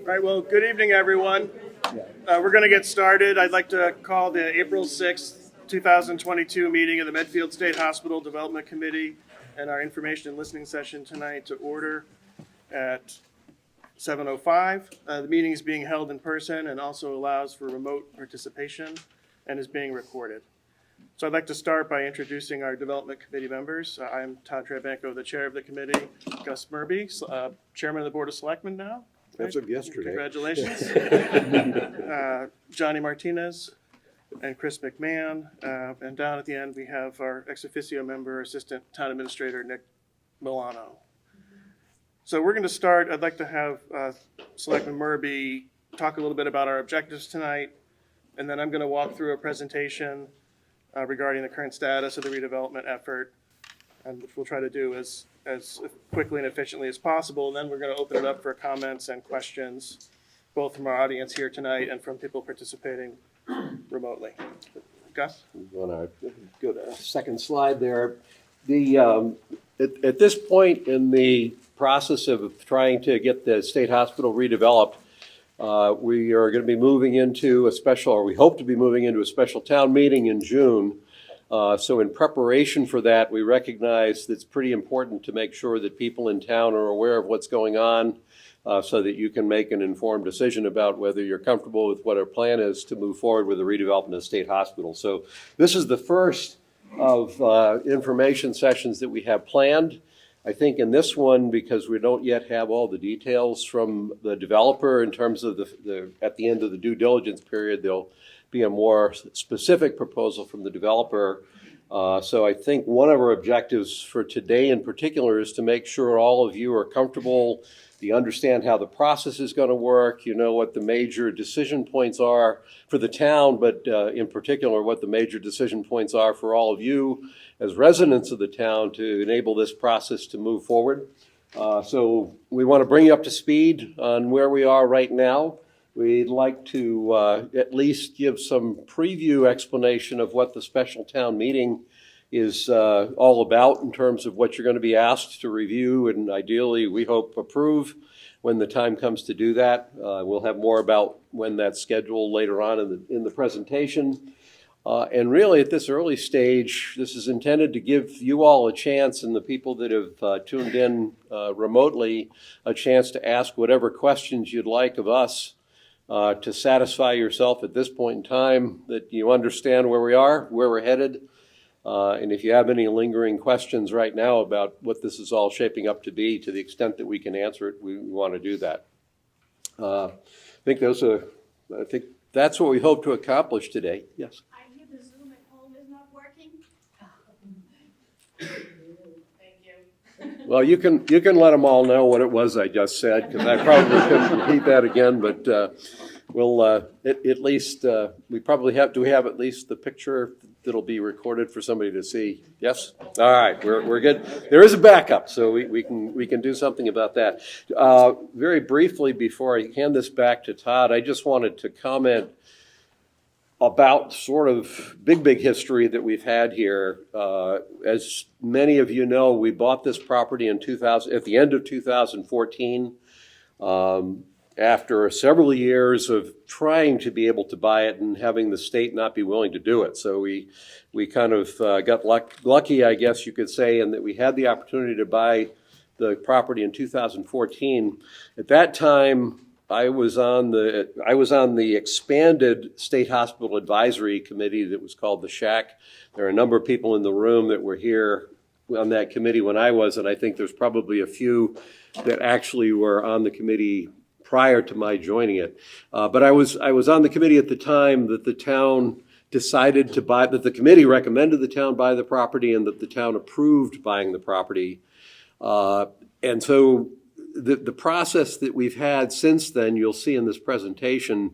right, well, good evening, everyone. We're going to get started. I'd like to call the April 6th, 2022 meeting of the Medfield State Hospital Development Committee and our information and listening session tonight to order at 7:05. The meeting is being held in person and also allows for remote participation and is being recorded. So I'd like to start by introducing our development committee members. I'm Todd Trabanko, the chair of the committee. Gus Murby, chairman of the Board of Selectmen now. As of yesterday. Congratulations. Johnny Martinez and Chris McMahon. And down at the end, we have our ex officio member, Assistant Town Administrator Nick Milano. So we're going to start. I'd like to have Selectman Murby talk a little bit about our objectives tonight. And then I'm going to walk through a presentation regarding the current status of the redevelopment effort, and which we'll try to do as quickly and efficiently as possible. And then we're going to open it up for comments and questions, both from our audience here tonight and from people participating remotely. Gus? You want to go to second slide there. At this point in the process of trying to get the state hospital redeveloped, we are going to be moving into a special, or we hope to be moving into a special town meeting in June. So in preparation for that, we recognize that it's pretty important to make sure that people in town are aware of what's going on so that you can make an informed decision about whether you're comfortable with what our plan is to move forward with the redevelopment of state hospital. So this is the first of information sessions that we have planned. I think in this one, because we don't yet have all the details from the developer in terms of at the end of the due diligence period, there'll be a more specific proposal from the developer. So I think one of our objectives for today in particular is to make sure all of you are comfortable, you understand how the process is going to work, you know what the major decision points are for the town, but in particular what the major decision points are for all of you as residents of the town to enable this process to move forward. So we want to bring you up to speed on where we are right now. We'd like to at least give some preview explanation of what the special town meeting is all about in terms of what you're going to be asked to review and ideally, we hope, approve when the time comes to do that. We'll have more about when that's scheduled later on in the presentation. And really at this early stage, this is intended to give you all a chance and the people that have tuned in remotely a chance to ask whatever questions you'd like of us to satisfy yourself at this point in time that you understand where we are, where we're headed. And if you have any lingering questions right now about what this is all shaping up to be, to the extent that we can answer it, we want to do that. I think that's what we hope to accomplish today. Yes. I hear the Zoom at home is not working. Thank you. Well, you can let them all know what it was I just said, because I probably couldn't repeat that again. But we'll at least we probably have. Do we have at least the picture that'll be recorded for somebody to see? Yes. All right, we're good. There is a backup, so we can do something about that. Very briefly, before I hand this back to Todd, I just wanted to comment about sort of big history that we've had here. As many of you know, we bought this property at the end of 2014. After several years of trying to be able to buy it and having the state not be willing to do it. So we kind of got lucky, I guess you could say, in that we had the opportunity to buy the property in 2014. At that time, I was on the expanded State Hospital Advisory Committee that was called the SHAC. There are a number of people in the room that were here on that committee when I was, and I think there's probably a few that actually were on the committee prior to my joining it. But I was on the committee at the time that the town decided to buy, that the committee recommended the town buy the property and that the town approved buying the property. And so the process that we've had since then, you'll see in this presentation,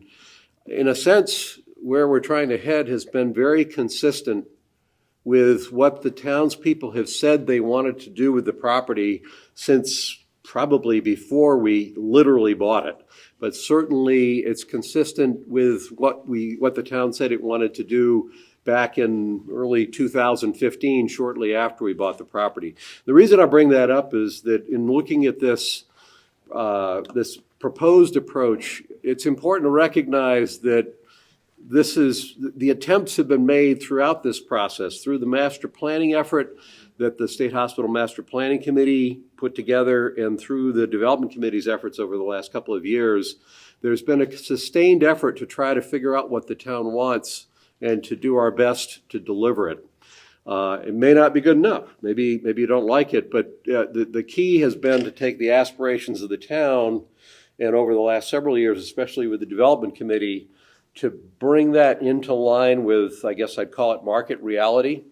in a sense, where we're trying to head has been very consistent with what the townspeople have said they wanted to do with the property since probably before we literally bought it. But certainly it's consistent with what the town said it wanted to do back in early 2015, shortly after we bought the property. The reason I bring that up is that in looking at this proposed approach, it's important to recognize that the attempts have been made throughout this process, through the master planning effort that the State Hospital Master Planning Committee put together and through the Development Committee's efforts over the last couple of years. There's been a sustained effort to try to figure out what the town wants and to do our best to deliver it. It may not be good enough. Maybe you don't like it, but the key has been to take the aspirations of the town, and over the last several years, especially with the Development Committee, to bring that into line with, I guess I'd call it market reality,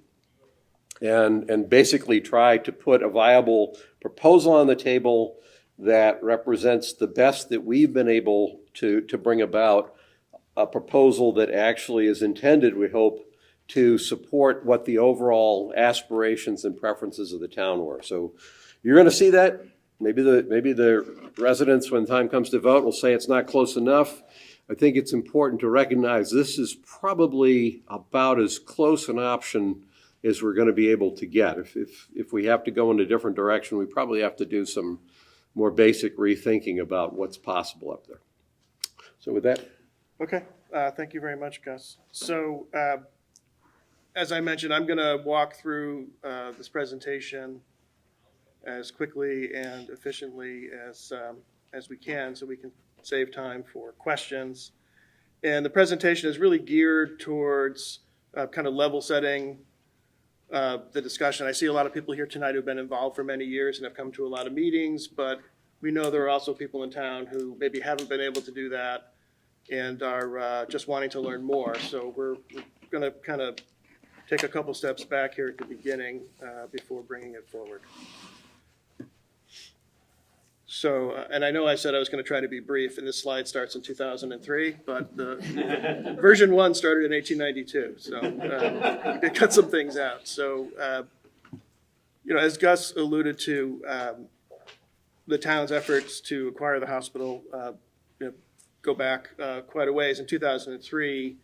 and basically try to put a viable proposal on the table that represents the best that we've been able to bring about, a proposal that actually is intended, we hope, to support what the overall aspirations and preferences of the town were. So you're going to see that. Maybe the residents, when time comes to vote, will say it's not close enough. I think it's important to recognize this is probably about as close an option as we're going to be able to get. If we have to go in a different direction, we probably have to do some more basic rethinking about what's possible up there. So with that. Okay, thank you very much, Gus. So as I mentioned, I'm going to walk through this presentation as quickly and efficiently as we can so we can save time for questions. And the presentation is really geared towards kind of level setting the discussion. I see a lot of people here tonight who've been involved for many years and have come to a lot of meetings, but we know there are also people in town who maybe haven't been able to do that and are just wanting to learn more. So we're going to kind of take a couple steps back here at the beginning before bringing it forward. So, and I know I said I was going to try to be brief, and this slide starts in 2003, but the version 1 started in 1892, so we did cut some things out. So, as Gus alluded to, the town's efforts to acquire the hospital go back quite a ways. In 2003,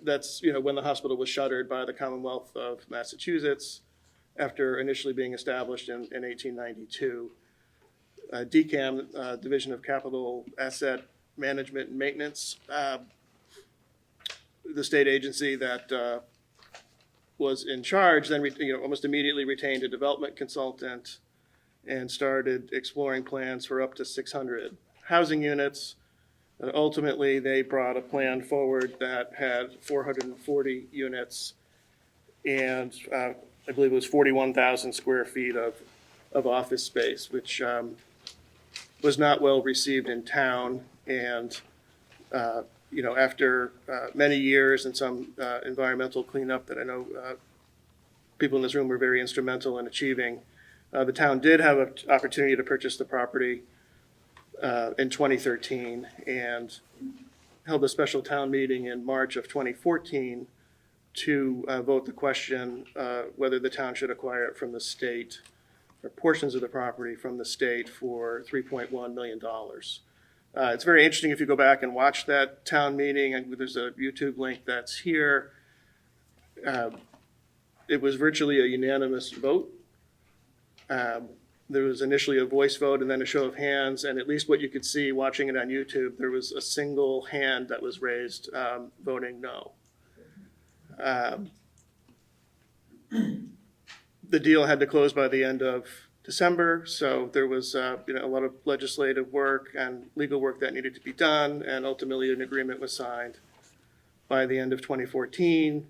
that's when the hospital was shuttered by the Commonwealth of Massachusetts after initially being established in 1892. DCAM, Division of Capital Asset Management and Maintenance, the state agency that was in charge, then almost immediately retained a development consultant and started exploring plans for up to 600 housing units. And ultimately, they brought a plan forward that had 440 units and I believe it was 41,000 square feet of office space, which was not well received in town. And, after many years and some environmental cleanup that I know people in this room were very instrumental in achieving, the town did have an opportunity to purchase the property in 2013 and held a special town meeting in March of 2014 to vote the question whether the town should acquire it from the state or portions of the property from the state for $3.1 million. It's very interesting if you go back and watch that town meeting, and there's a YouTube link that's here. It was virtually a unanimous vote. There was initially a voice vote and then a show of hands, and at least what you could see watching it on YouTube, there was a single hand that was raised voting no. The deal had to close by the end of December, so there was a lot of legislative work and legal work that needed to be done, and ultimately an agreement was signed by the end of 2014,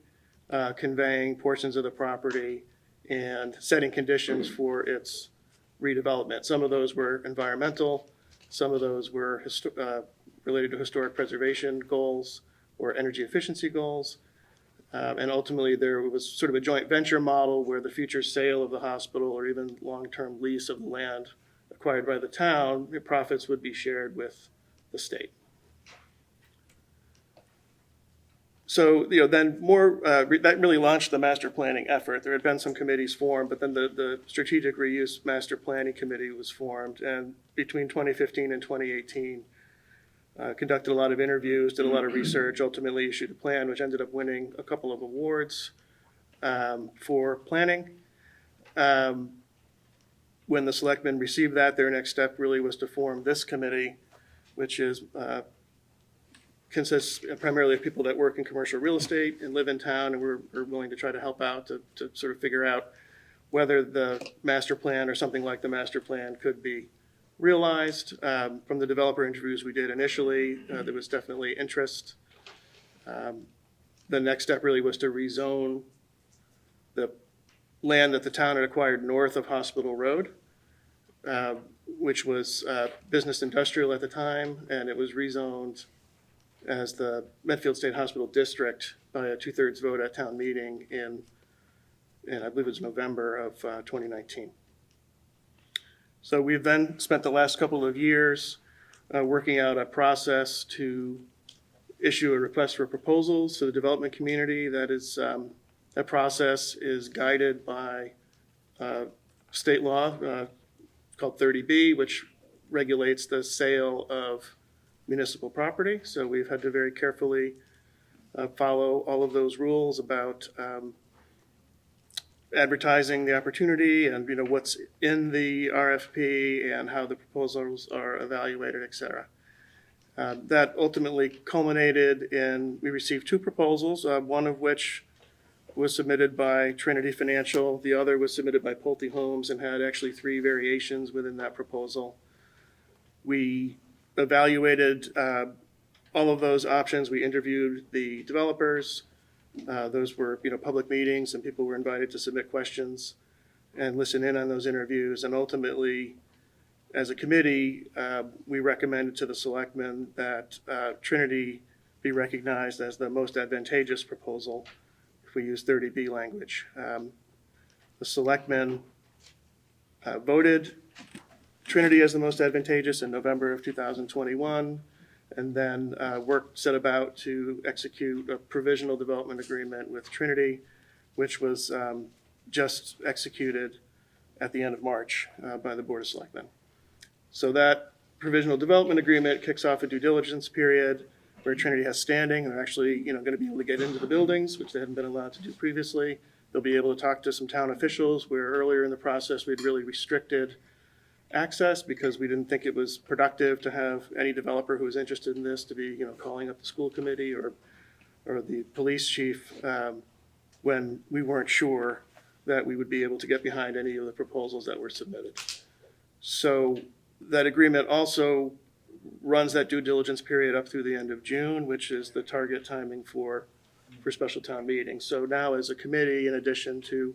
conveying portions of the property and setting conditions for its redevelopment. Some of those were environmental, some of those were related to historic preservation goals or energy efficiency goals. And ultimately, there was sort of a joint venture model where the future sale of the hospital or even long-term lease of the land acquired by the town, the profits would be shared with the state. So, then that really launched the master planning effort. There had been some committees formed, but then the Strategic Reuse Master Planning Committee was formed. And between 2015 and 2018, conducted a lot of interviews, did a lot of research, ultimately issued a plan, which ended up winning a couple of awards for planning. When the selectmen received that, their next step really was to form this committee, which is consists primarily of people that work in commercial real estate and live in town, and we're willing to try to help out to sort of figure out whether the master plan or something like the master plan could be realized. From the developer interviews we did initially, there was definitely interest. The next step really was to rezone the land that the town had acquired north of Hospital Road, which was business industrial at the time, and it was rezoned as the Medfield State Hospital District by a 2/3 vote at town meeting in I believe it was November of 2019. So we've then spent the last couple of years working out a process to issue a request for proposals to the development community. That process is guided by state law called 30B, which regulates the sale of municipal property. So we've had to very carefully follow all of those rules about advertising the opportunity and what's in the RFP and how the proposals are evaluated, et cetera. That ultimately culminated in, we received 2 proposals, one of which was submitted by Trinity Financial. The other was submitted by Pulte Homes and had actually 3 variations within that proposal. We evaluated all of those options. We interviewed the developers. Those were public meetings, and people were invited to submit questions and listen in on those interviews. And ultimately, as a committee, we recommended to the selectmen that Trinity be recognized as the most advantageous proposal if we use 30B language. The selectmen voted Trinity as the most advantageous in November of 2021, and then set about to execute a provisional development agreement with Trinity, which was just executed at the end of March by the Board of Selectmen. So that provisional development agreement kicks off a due diligence period where Trinity has standing, and they're actually going to be able to get into the buildings, which they hadn't been allowed to do previously. They'll be able to talk to some town officials, where earlier in the process we'd really restricted access because we didn't think it was productive to have any developer who was interested in this to be calling up the school committee or the police chief when we weren't sure that we would be able to get behind any of the proposals that were submitted. So that agreement also runs that due diligence period up through the end of June, which is the target timing for special town meetings. So now as a committee, in addition to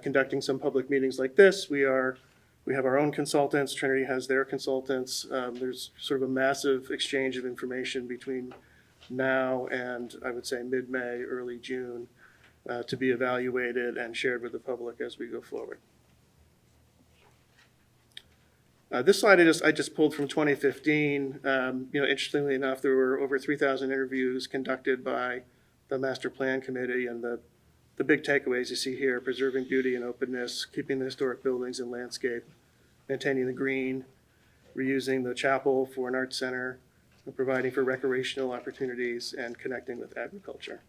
conducting some public meetings like this, we have our own consultants. Trinity has their consultants. There's sort of a massive exchange of information between now and I would say mid-May, early June, to be evaluated and shared with the public as we go forward. This slide I just pulled from 2015. Interestingly enough, there were over 3,000 interviews conducted by the Master Plan Committee, and the big takeaways you see here: preserving beauty and openness, keeping the historic buildings and landscape, maintaining the green, reusing the chapel for an art center, and providing for recreational opportunities, and connecting with agriculture.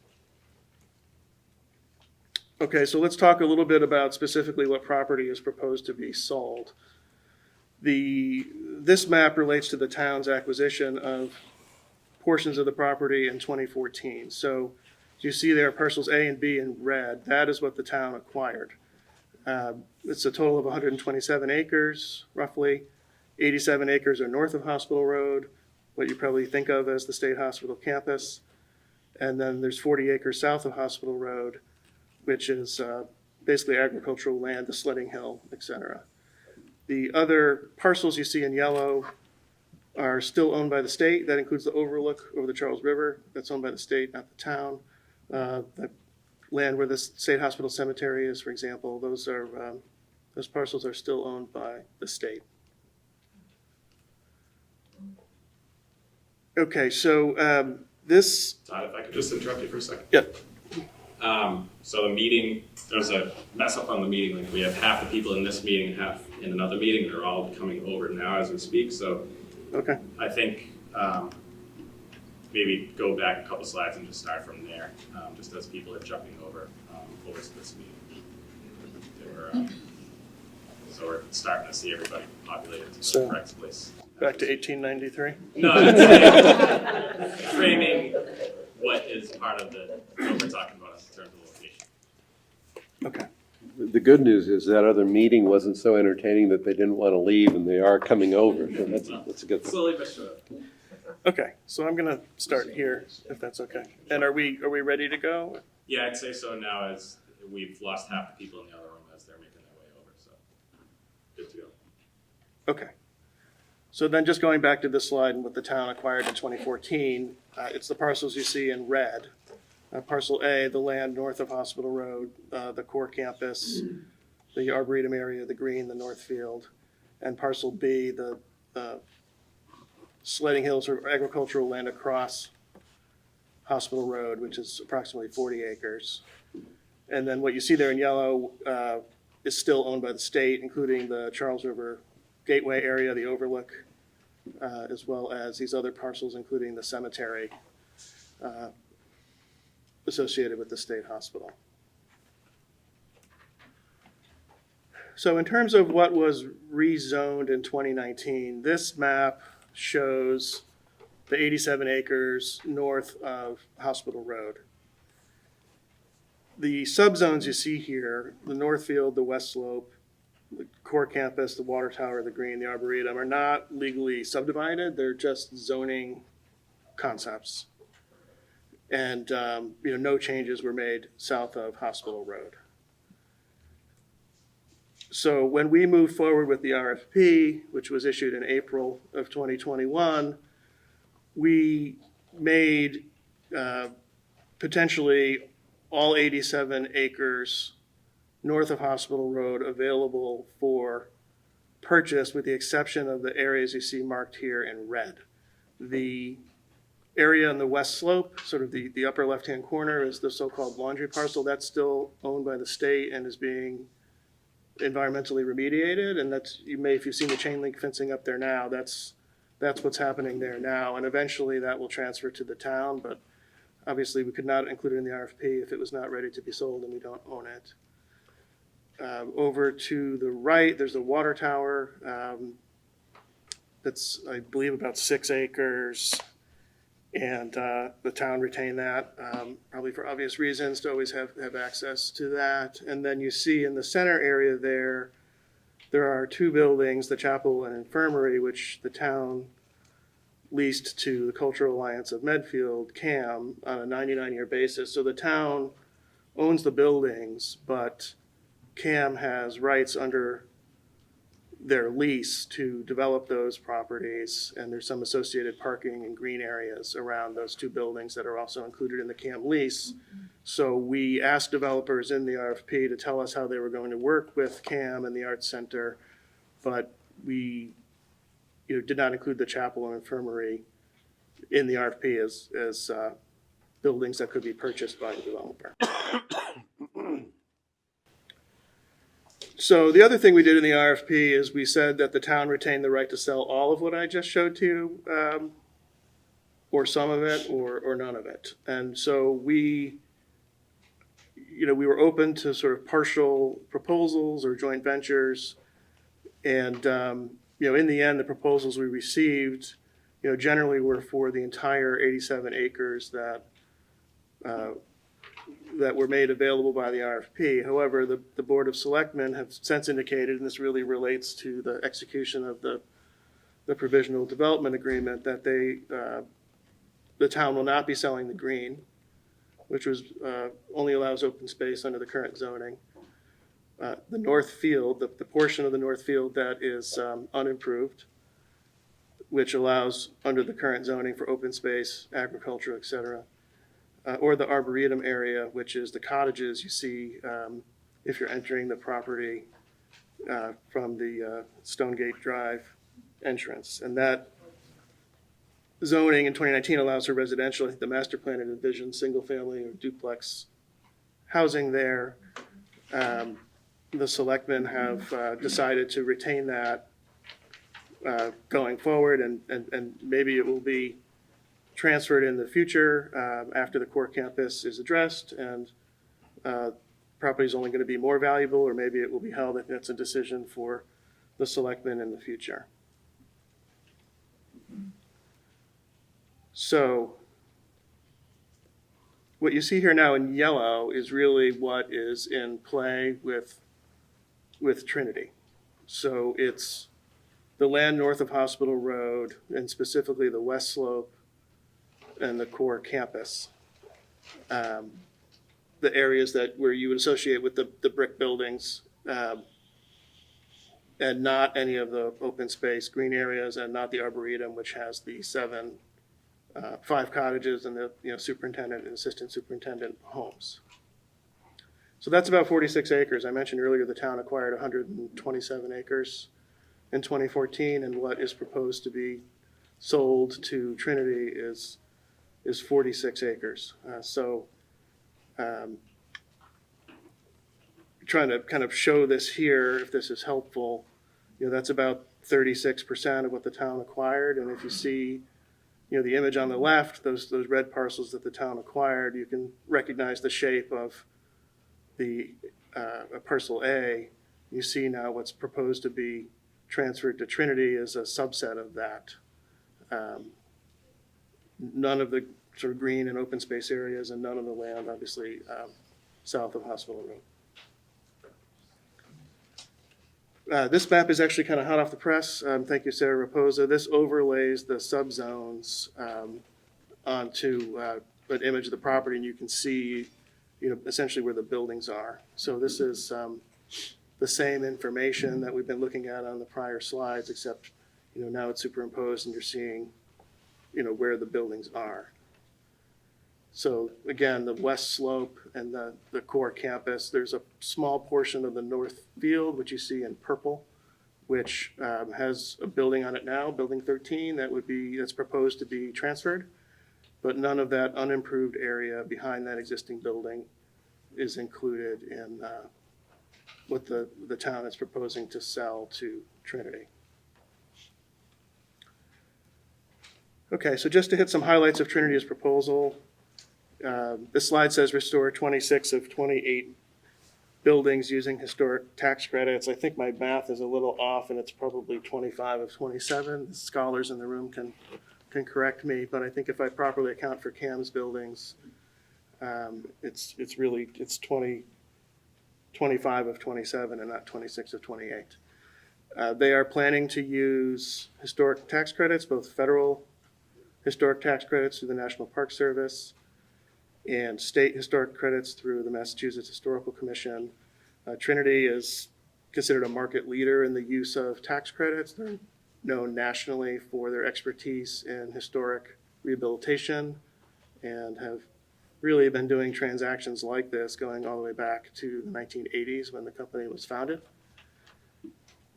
Okay, so let's talk a little bit about specifically what property is proposed to be sold. This map relates to the town's acquisition of portions of the property in 2014. So you see there parcels A and B in red. That is what the town acquired. It's a total of 127 acres, roughly. 87 acres are north of Hospital Road, what you probably think of as the State Hospital campus. And then there's 40 acres south of Hospital Road, which is basically agricultural land, the sledding hill, et cetera. The other parcels you see in yellow are still owned by the state. That includes the overlook over the Charles River. That's owned by the state, not the town. The land where the State Hospital Cemetery is, for example, those parcels are still owned by the state. Okay, so this. Todd, if I could just interrupt you for a second. Yep. So the meeting, there's a mess up on the meeting link. We have half the people in this meeting and half in another meeting. They're all coming over now as we speak. So okay. I think maybe go back a couple slides and just start from there, just as people are jumping over to this meeting. So we're starting to see everybody populated to So- the correct place. Back to 1893. No, that's framing what is part of what we're talking about in terms of location. Okay. The good news is that other meeting wasn't so entertaining that they didn't want to leave, and they are coming over, so that's a good thing. Slowly but surely. Okay, so I'm gonna start here, if that's okay. And are we ready to go? Yeah, I'd say so now as we've lost half the people in the other room as they're making their way over, so good to go. Okay. So then just going back to this slide and what the town acquired in 2014, it's the parcels you see in red. Parcel A, the land north of Hospital Road, the core campus, the Arboretum area, the green, the North Field. And parcel B, the Sledding Hills or agricultural land across Hospital Road, which is approximately 40 acres. And then what you see there in yellow is still owned by the state, including the Charles River Gateway area, the overlook, as well as these other parcels, including the cemetery associated with the state hospital. So in terms of what was rezoned in 2019, this map shows the 87 acres north of Hospital Road. The subzones you see here, the North Field, the West Slope, the core campus, the water tower, the green, the arboretum, are not legally subdivided. They're just zoning concepts. And no changes were made south of Hospital Road. So when we moved forward with the RFP, which was issued in April of 2021, we made potentially all 87 acres north of Hospital Road available for purchase, with the exception of the areas you see marked here in red. The area on the west slope, sort of the upper left-hand corner, is the so-called laundry parcel. That's still owned by the state and is being environmentally remediated. And that's, if you've seen the chain link fencing up there now, that's what's happening there now. And eventually that will transfer to the town, but obviously we could not include it in the RFP if it was not ready to be sold and we don't own it. Over to the right, there's a water tower that's, I believe, about 6 acres. And the town retained that, probably for obvious reasons, to always have access to that. And then you see in the center area there are 2 buildings, the chapel and infirmary, which the town leased to the Cultural Alliance of Medfield, CAM, on a 99-year basis. So the town owns the buildings, but CAM has rights under their lease to develop those properties, and there's some associated parking and green areas around those 2 buildings that are also included in the CAM lease. So we asked developers in the RFP to tell us how they were going to work with CAM and the Arts Center, but we did not include the chapel and infirmary in the RFP as buildings that could be purchased by the developer. So the other thing we did in the RFP is we said that the town retained the right to sell all of what I just showed to you, or some of it, or none of it. And so we were open to sort of partial proposals or joint ventures. And, in the end, the proposals we received, generally were for the entire 87 acres that were made available by the RFP. However, the Board of Selectmen have since indicated, and this really relates to the execution of the provisional development agreement, that the town will not be selling the green, which only allows open space under the current zoning. The North Field, the portion of the North Field that is unimproved, which allows under the current zoning for open space, agriculture, et cetera. Or the Arboretum area, which is the cottages you see if you're entering the property from the Stonegate Drive entrance. And that zoning in 2019 allows for residential. I think the master plan had envisioned single-family or duplex housing there. The selectmen have decided to retain that going forward, and maybe it will be transferred in the future after the core campus is addressed and property is only going to be more valuable, or maybe it will be held if it's a decision for the selectmen in the future. So what you see here now in yellow is really what is in play with Trinity. So it's the land north of Hospital Road, and specifically the west slope and the core campus. The areas where you would associate with the brick buildings, and not any of the open space green areas, and not the Arboretum, which has the 5 cottages and the superintendent and assistant superintendent homes. So that's about 46 acres. I mentioned earlier the town acquired 127 acres in 2014, and what is proposed to be sold to Trinity is 46 acres. Trying to kind of show this here, if this is helpful, that's about 36% of what the town acquired. And if you see, the image on the left, those red parcels that the town acquired, you can recognize the shape of the parcel A. You see now what's proposed to be transferred to Trinity is a subset of that. None of the sort of green and open space areas, and none of the land, obviously, south of Hospital Road. This map is actually kind of hot off the press. Thank you, Sarah Raposa. This overlays the subzones onto an image of the property, and you can see, essentially where the buildings are. So this is the same information that we've been looking at on the prior slides, except, now it's superimposed and you're seeing, where the buildings are. So again, the west slope and the core campus, there's a small portion of the north field, which you see in purple, which has a building on it now, building 13, that's proposed to be transferred. But none of that unimproved area behind that existing building is included in what the town is proposing to sell to Trinity. Okay, so just to hit some highlights of Trinity's proposal. This slide says restore 26 of 28 buildings using historic tax credits. I think my math is a little off, and it's probably 25 of 27. The scholars in the room can correct me, but I think if I properly account for CAM's buildings, it's 25 of 27 and not 26 of 28. They are planning to use historic tax credits, both federal historic tax credits through the National Park Service and state historic credits through the Massachusetts Historical Commission. Trinity is considered a market leader in the use of tax credits. They're known nationally for their expertise in historic rehabilitation and have really been doing transactions like this going all the way back to the 1980s when the company was founded.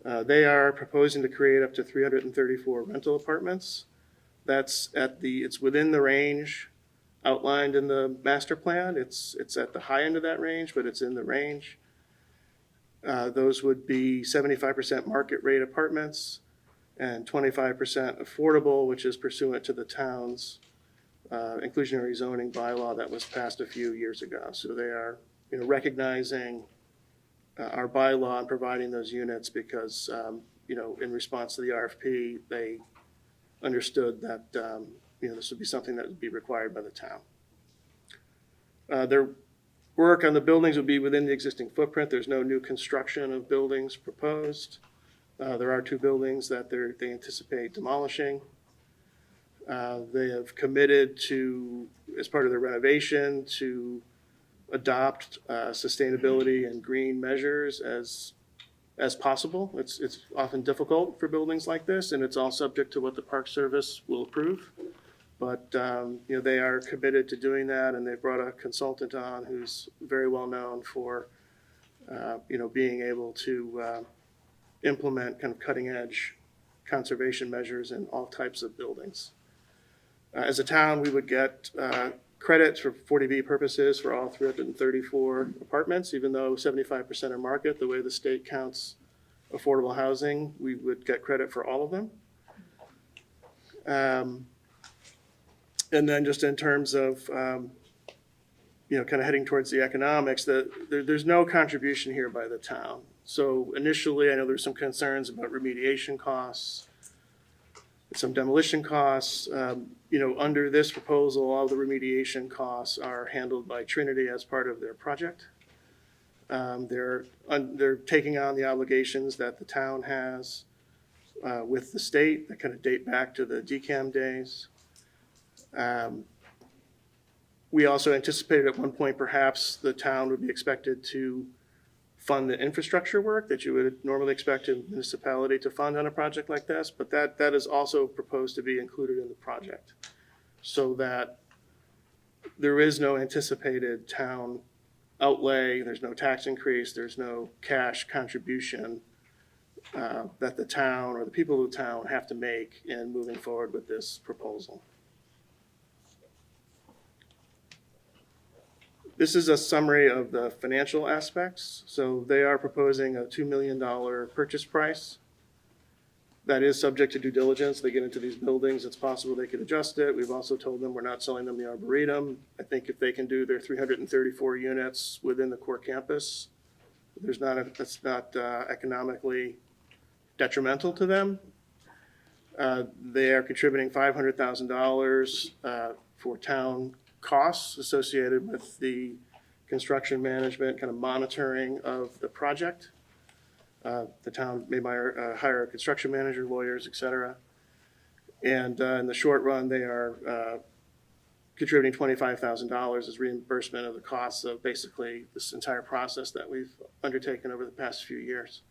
They are proposing to create up to 334 rental apartments. It's within the range outlined in the master plan. It's at the high end of that range, but it's in the range. Those would be 75% market rate apartments and 25% affordable, which is pursuant to the town's inclusionary zoning bylaw that was passed a few years ago. So they are, recognizing our bylaw and providing those units because, in response to the RFP, they understood that, this would be something that would be required by the town. Their work on the buildings would be within the existing footprint. There's no new construction of buildings proposed. There are 2 buildings that they anticipate demolishing. They have committed to, as part of their renovation, to adopt sustainability and green measures as possible. It's often difficult for buildings like this, and it's all subject to what the Park Service will approve. But they are committed to doing that, and they've brought a consultant on who's very well known for being able to implement kind of cutting edge conservation measures in all types of buildings. As a town, we would get credits for 40B purposes for all 334 apartments, even though 75% are market. The way the state counts affordable housing, we would get credit for all of them. And then just in terms of kind of heading towards the economics, there's no contribution here by the town. So initially, I know there's some concerns about remediation costs, some demolition costs. Under this proposal, all the remediation costs are handled by Trinity as part of their project. They're taking on the obligations that the town has with the state that kind of date back to the DCAM days. We also anticipated at one point perhaps the town would be expected to fund the infrastructure work that you would normally expect a municipality to fund on a project like this, but that is also proposed to be included in the project so that there is no anticipated town outlay, there's no tax increase, there's no cash contribution that the town or the people of the town have to make in moving forward with this proposal. This is a summary of the financial aspects. So they are proposing a $2 million purchase price. That is subject to due diligence. They get into these buildings, it's possible they could adjust it. We've also told them we're not selling them the Arboretum. I think if they can do their 334 units within the core campus, that's not economically detrimental to them. They are contributing $500,000 for town costs associated with the construction management, kind of monitoring of the project. The town may hire a construction manager, lawyers, et cetera. And in the short run, they are contributing $25,000 as reimbursement of the costs of basically this entire process that we've undertaken over the past few years.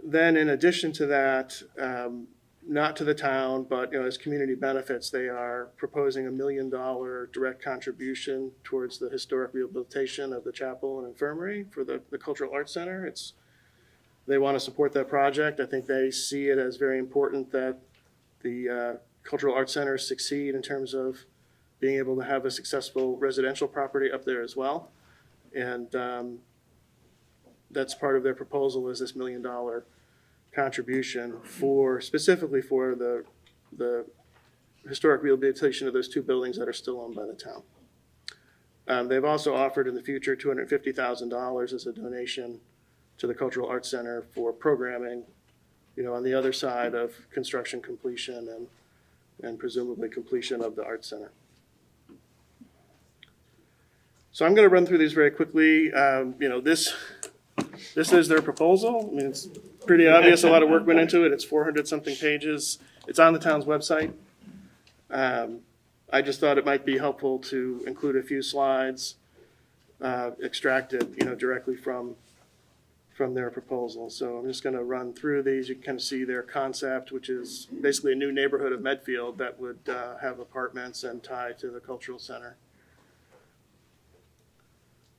Then in addition to that, not to the town, but as community benefits, they are proposing $1 million direct contribution towards the historic rehabilitation of the chapel and infirmary for the Cultural Arts Center. They want to support that project. I think they see it as very important that the Cultural Arts Center succeed in terms of being able to have a successful residential property up there as well. And that's part of their proposal is this $1 million contribution specifically for the historic rehabilitation of those two buildings that are still owned by the town. They've also offered in the future $250,000 as a donation to the Cultural Arts Center for programming, on the other side of construction completion and presumably completion of the Arts Center. So I'm going to run through these very quickly. This is their proposal. I mean, it's pretty obvious. A lot of work went into it. It's 400-something pages. It's on the town's website. I just thought it might be helpful to include a few slides extracted, directly from their proposal. So I'm just going to run through these. You can kind of see their concept, which is basically a new neighborhood of Medfield that would have apartments and tie to the cultural center.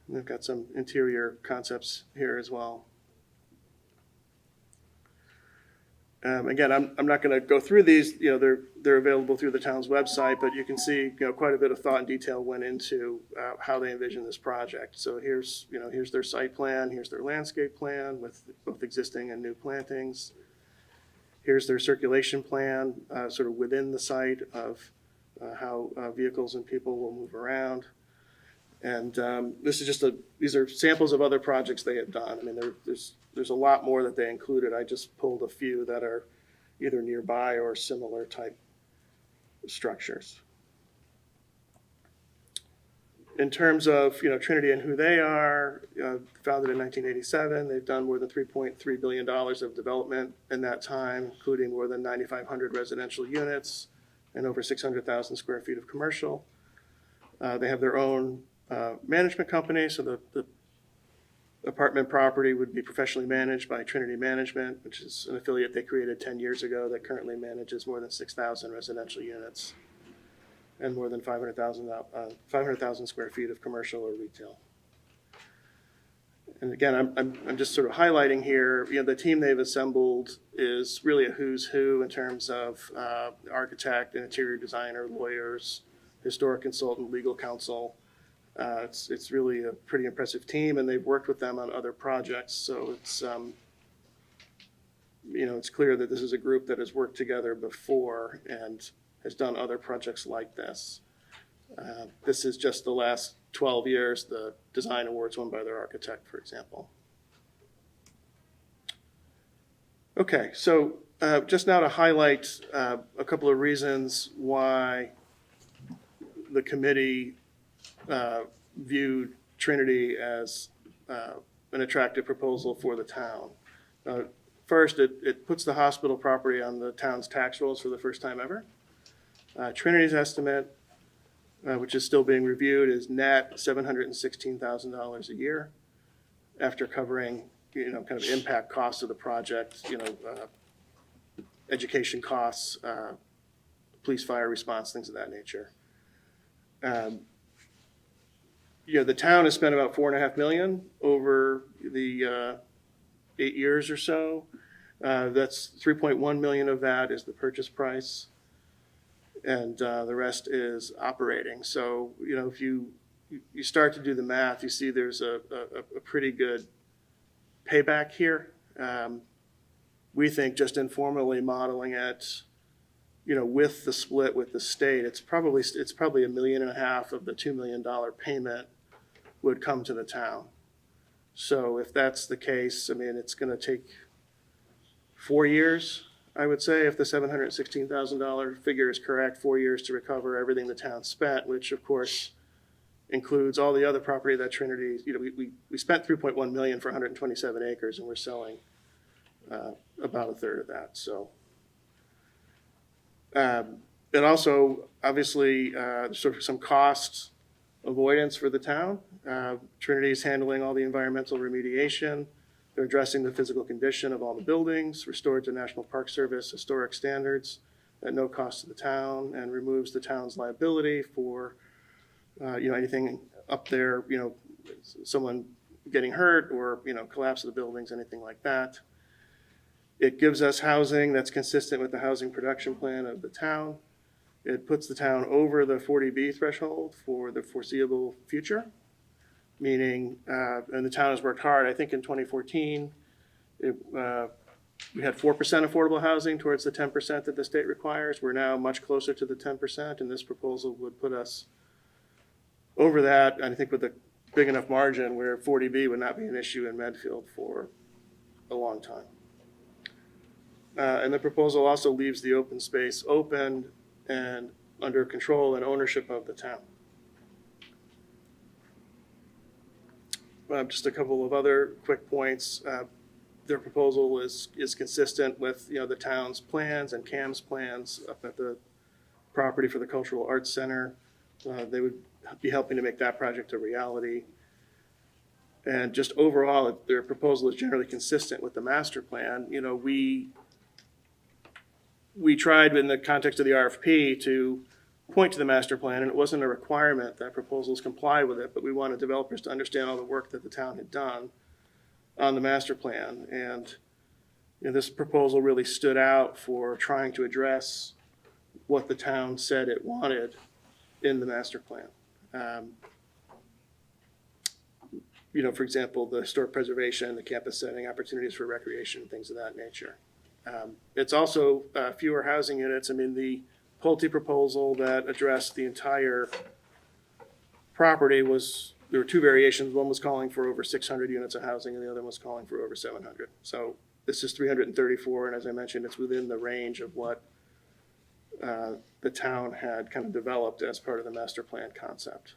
They've got some interior concepts here as well. Again, I'm not going to go through these. They're available through the town's website, but you can see quite a bit of thought and detail went into how they envision this project. So here's their site plan. Here's their landscape plan with both existing and new plantings. Here's their circulation plan, sort of within the site of how vehicles and people will move around. And this is these are samples of other projects they have done. I mean, there's a lot more that they included. I just pulled a few that are either nearby or similar type structures. In terms of Trinity and who they are, founded in 1987, they've done more than $3.3 billion of development in that time, including more than 9,500 residential units and over 600,000 square feet of commercial. They have their own management company, so the apartment property would be professionally managed by Trinity Management, which is an affiliate they created 10 years ago that currently manages more than 6,000 residential units and more than 500,000 square feet of commercial or retail. And again, I'm just sort of highlighting here, the team they've assembled is really a who's who in terms of architect and interior designer, lawyers, historic consultant, legal counsel. It's really a pretty impressive team, and they've worked with them on other projects. So it's it's clear that this is a group that has worked together before and has done other projects like this. This is just the last 12 years, the design awards won by their architect, for example. Okay, so just now to highlight a couple of reasons why the committee viewed Trinity as an attractive proposal for the town. First, it puts the hospital property on the town's tax rolls for the first time ever. Trinity's estimate, which is still being reviewed, is net $716,000 a year after covering, kind of impact costs of the project, education costs, police fire response, things of that nature. The town has spent about $4.5 million over the 8 years or so. That's $3.1 million of that is the purchase price, and the rest is operating. So, if you start to do the math, you see there's a pretty good payback here. We think just informally modeling it, with the split with the state, it's probably $1.5 million of the $2 million payment would come to the town. So if that's the case, it's going to take 4 years, I would say, if the $716,000 figure is correct, 4 years to recover everything the town spent, which of course includes all the other property that Trinity, we spent $3.1 million for 127 acres, and we're selling about a third of that. So it also, obviously, sort of some cost avoidance for the town. Trinity is handling all the environmental remediation. They're addressing the physical condition of all the buildings, restored to National Park Service historic standards at no cost to the town, and removes the town's liability for anything up there, someone getting hurt or, collapse of the buildings, anything like that. It gives us housing that's consistent with the housing production plan of the town. It puts the town over the 40B threshold for the foreseeable future, meaning, and the town has worked hard. I think in 2014, we had 4% affordable housing towards the 10% that the state requires. We're now much closer to the 10%, and this proposal would put us over that, and I think with a big enough margin where 40B would not be an issue in Medfield for a long time. And the proposal also leaves the open space open and under control and ownership of the town. Just a couple of other quick points. Their proposal is consistent with the town's plans and CAM's plans up at the property for the Cultural Arts Center. They would be helping to make that project a reality. And just overall, their proposal is generally consistent with the master plan. We tried in the context of the RFP to point to the master plan, and it wasn't a requirement that proposals comply with it, but we wanted developers to understand all the work that the town had done on the master plan. And this proposal really stood out for trying to address what the town said it wanted in the master plan. For example, the historic preservation, the campus setting, opportunities for recreation, things of that nature. It's also fewer housing units. The Pulte proposal that addressed the entire property there were two variations. One was calling for over 600 units of housing, and the other was calling for over 700. So this is 334, and as I mentioned, it's within the range of what the town had kind of developed as part of the master plan concept.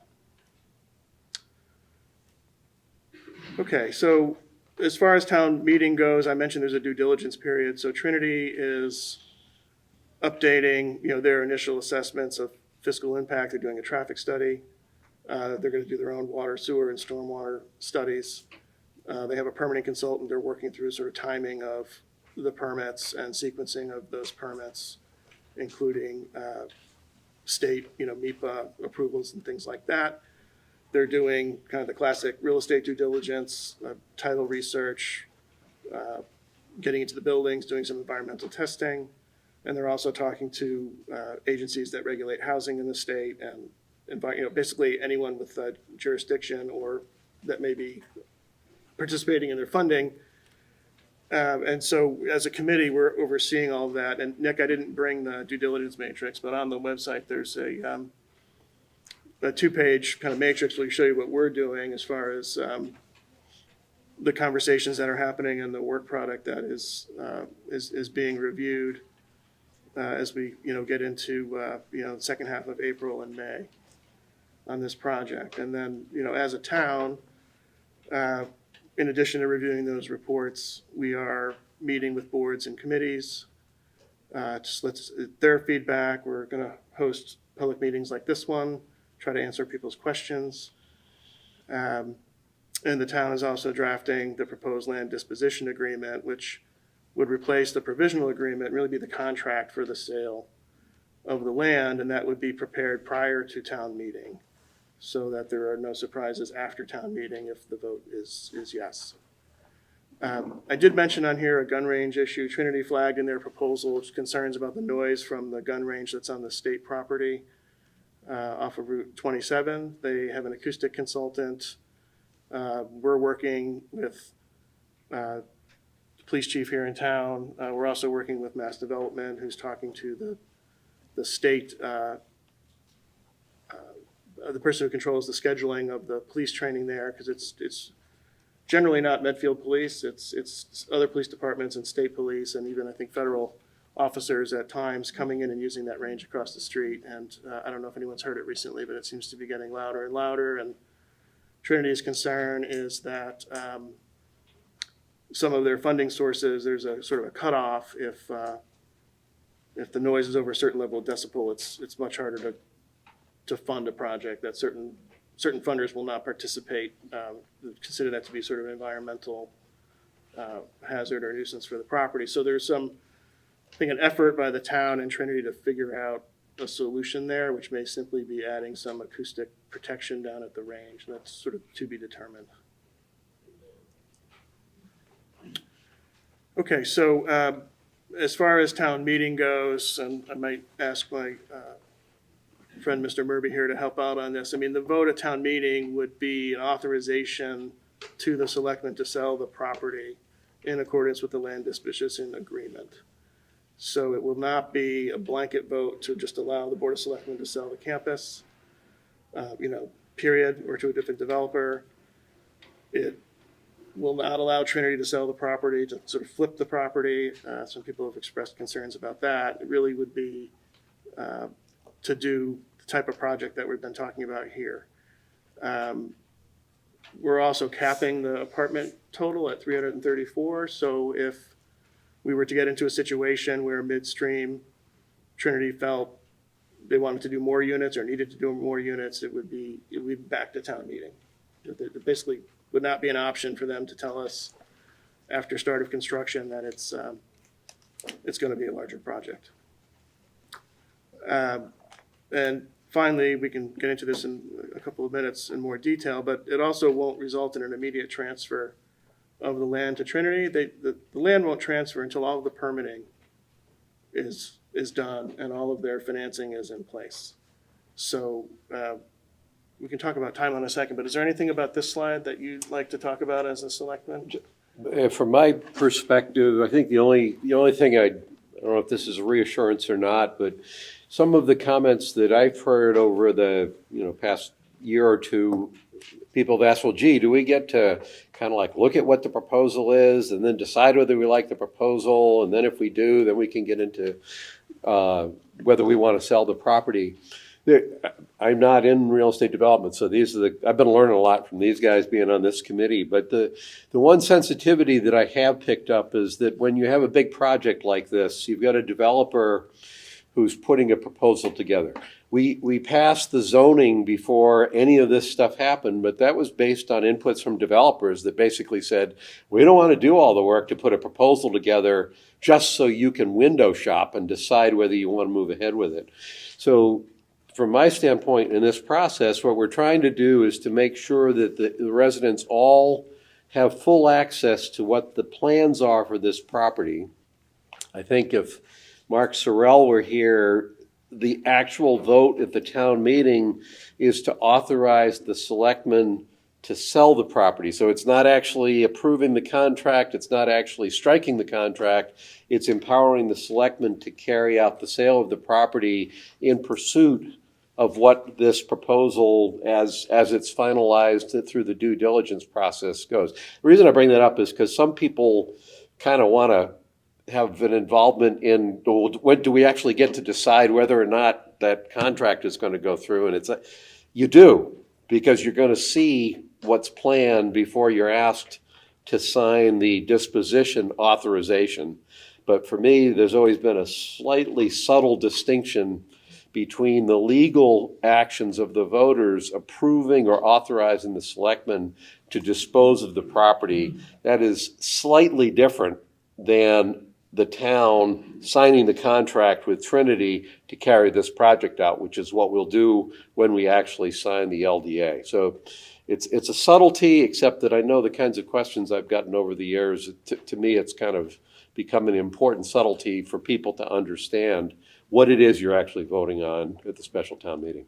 Okay, so as far as town meeting goes, I mentioned there's a due diligence period. So Trinity is updating, their initial assessments of fiscal impact. They're doing a traffic study. They're going to do their own water, sewer, and stormwater studies. They have a permitting consultant. They're working through sort of timing of the permits and sequencing of those permits, including state, MEPA approvals and things like that. They're doing kind of the classic real estate due diligence, title research, getting into the buildings, doing some environmental testing. And they're also talking to agencies that regulate housing in the state and basically anyone with jurisdiction or that may be participating in their funding. And so as a committee, we're overseeing all of that. And Nick, I didn't bring the due diligence matrix, but on the website, there's a two-page kind of matrix will show you what we're doing as far as the conversations that are happening and the work product that is being reviewed as we get into the second half of April and May on this project. And then as a town, in addition to reviewing those reports, we are meeting with boards and committees. Their feedback. We're going to host public meetings like this one, try to answer people's questions. And the town is also drafting the proposed land disposition agreement, which would replace the provisional agreement and really be the contract for the sale of the land, and that would be prepared prior to town meeting so that there are no surprises after town meeting if the vote is yes. I did mention on here a gun range issue. Trinity flagged in their proposal concerns about the noise from the gun range that's on the state property off of Route 27. They have an acoustic consultant. We're working with the police chief here in town. We're also working with Mass Development, who's talking to the state, the person who controls the scheduling of the police training there, because it's generally not Medfield Police. It's other police departments and state police, and even I think federal officers at times coming in and using that range across the street. And I don't know if anyone's heard it recently, but it seems to be getting louder and louder. And Trinity's concern is that some of their funding sources, there's a sort of a cutoff. If the noise is over a certain level of decibel, it's much harder to fund a project. That certain funders will not participate, consider that to be sort of an environmental hazard or nuisance for the property. So there's I think an effort by the town and Trinity to figure out a solution there, which may simply be adding some acoustic protection down at the range. That's sort of to be determined. Okay, so as far as town meeting goes, and I might ask my friend Mr. Murby here to help out on this. I mean, the vote at town meeting would be an authorization to the selectmen to sell the property in accordance with the land disposition agreement. So it will not be a blanket vote to just allow the Board of Selectmen to sell the campus, period, or to a different developer. It will not allow Trinity to sell the property, to sort of flip the property. Some people have expressed concerns about that. It really would be to do the type of project that we've been talking about here. We're also capping the apartment total at 334. So if we were to get into a situation where midstream Trinity felt they wanted to do more units or needed to do more units, it would be back to town meeting. It basically would not be an option for them to tell us after start of construction that it's going to be a larger project. And finally, we can get into this in a couple of minutes in more detail, but it also won't result in an immediate transfer of the land to Trinity. The land won't transfer until all of the permitting is done and all of their financing is in place. So we can talk about timeline in a second, but is there anything about this slide that you'd like to talk about as a selectman? From my perspective, I think the only thing I don't know if this is a reassurance or not, but some of the comments that I've heard over the past year or two, people have asked, well, gee, do we get to kind of like look at what the proposal is and then decide whether we like the proposal? And then if we do, then we can get into whether we want to sell the property. I'm not in real estate development, so I've been learning a lot from these guys being on this committee. But the one sensitivity that I have picked up is that when you have a big project like this, you've got a developer who's putting a proposal together. We passed the zoning before any of this stuff happened, but that was based on inputs from developers that basically said, we don't want to do all the work to put a proposal together just so you can window shop and decide whether you want to move ahead with it. So from my standpoint in this process, what we're trying to do is to make sure that the residents all have full access to what the plans are for this property. I think if Mark Sorrell were here, the actual vote at the town meeting is to authorize the selectmen to sell the property. So it's not actually approving the contract, it's not actually striking the contract, it's empowering the selectmen to carry out the sale of the property in pursuit of what this proposal, as it's finalized through the due diligence process, goes. The reason I bring that up is because some people kind of want to have an involvement in, well, when do we actually get to decide whether or not that contract is going to go through? And it's you do, because you're going to see what's planned before you're asked to sign the disposition authorization. But for me, there's always been a slightly subtle distinction between the legal actions of the voters approving or authorizing the selectmen to dispose of the property. That is slightly different than the town signing the contract with Trinity to carry this project out, which is what we'll do when we actually sign the LDA. So it's a subtlety, except that I know the kinds of questions I've gotten over the years. To me, it's kind of become an important subtlety for people to understand what it is you're actually voting on at the special town meeting.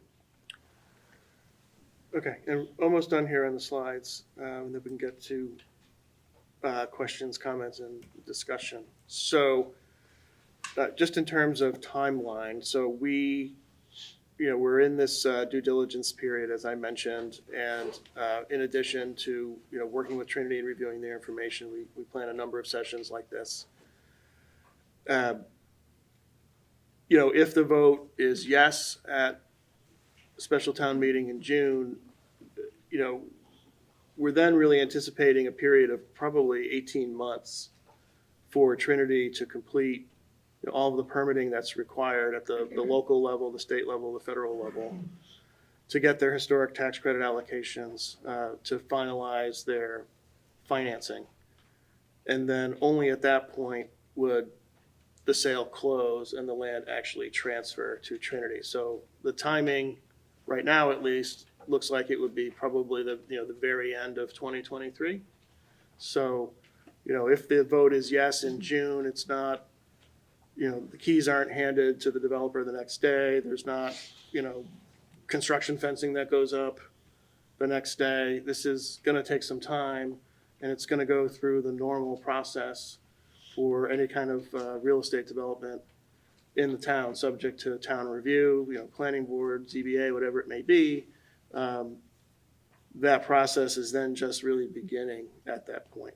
Okay, and almost done here on the slides, and then we can get to questions, comments, and discussion. So just in terms of timeline, so we're in this due diligence period, as I mentioned, and in addition to, working with Trinity and reviewing their information, we plan a number of sessions like this. If the vote is yes at a special town meeting in June, we're then really anticipating a period of probably 18 months for Trinity to complete all of the permitting that's required at the local level, the state level, the federal level, to get their historic tax credit allocations, to finalize their financing. And then only at that point would the sale close and the land actually transfer to Trinity. So the timing, right now at least, looks like it would be probably the very end of 2023. So, if the vote is yes in June, it's not, the keys aren't handed to the developer the next day. There's not, construction fencing that goes up the next day. This is going to take some time, and it's going to go through the normal process for any kind of real estate development in the town, subject to town review, planning board, ZBA, whatever it may be. That process is then just really beginning at that point.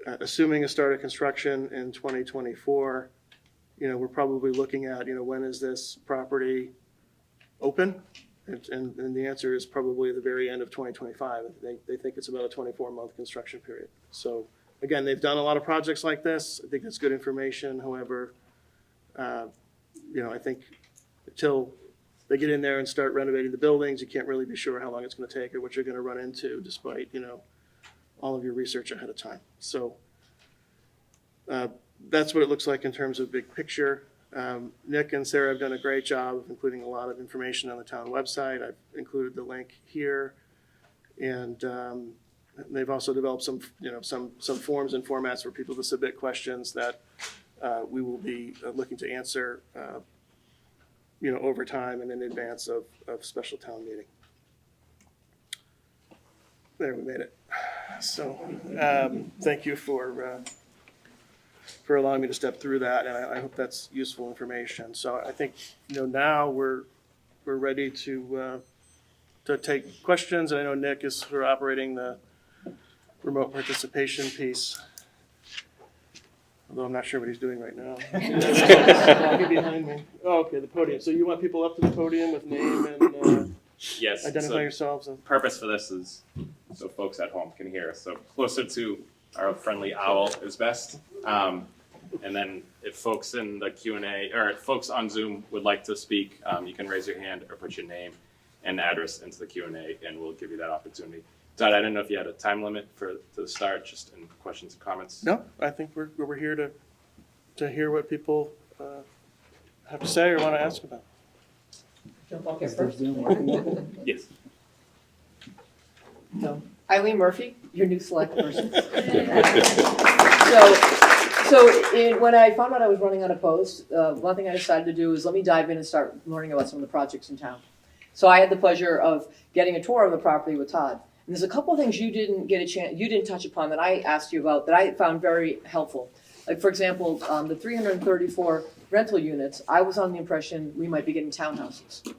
Assuming a start of construction in 2024, we're probably looking at, when is this property open? And the answer is probably the very end of 2025. They think it's about a 24-month construction period. So again, they've done a lot of projects like this. I think that's good information. However, I think until they get in there and start renovating the buildings, you can't really be sure how long it's going to take or what you're going to run into, despite, all of your research ahead of time. So that's what it looks like in terms of big picture. Nick and Sarah have done a great job of including a lot of information on the town website. I've included the link here. And they've also developed some forms and formats for people to submit questions that we will be looking to answer over time and in advance of special town meeting. There, we made it. So thank you for allowing me to step through that, and I hope that's useful information. So I think now we're ready to take questions, and I know Nick is sort of operating the remote participation piece. Although I'm not sure what he's doing right now. Behind me. Oh, okay, the podium. So you want people up to the podium with name and Yes. identify So yourselves? purpose for this is so folks at home can hear us. So closer to our friendly owl is best. And then if folks in the Q&A or if folks on Zoom would like to speak, you can raise your hand or put your name and address into the Q&A, and we'll give you that opportunity. Todd, I didn't know if you had a time limit to the start, just in questions and comments. No, I think we're here to hear what people have to say or want to ask about. Okay, first. Yes. So, Eileen Murphy, your new select person. When I found out I was running unopposed, one thing I decided to do is let me dive in and start learning about some of the projects in town. So I had the pleasure of getting a tour of the property with Todd. And there's a couple of things you didn't touch upon that I asked you about that I found very helpful. Like, for example, the 334 rental units, I was on the impression we might be getting townhouses.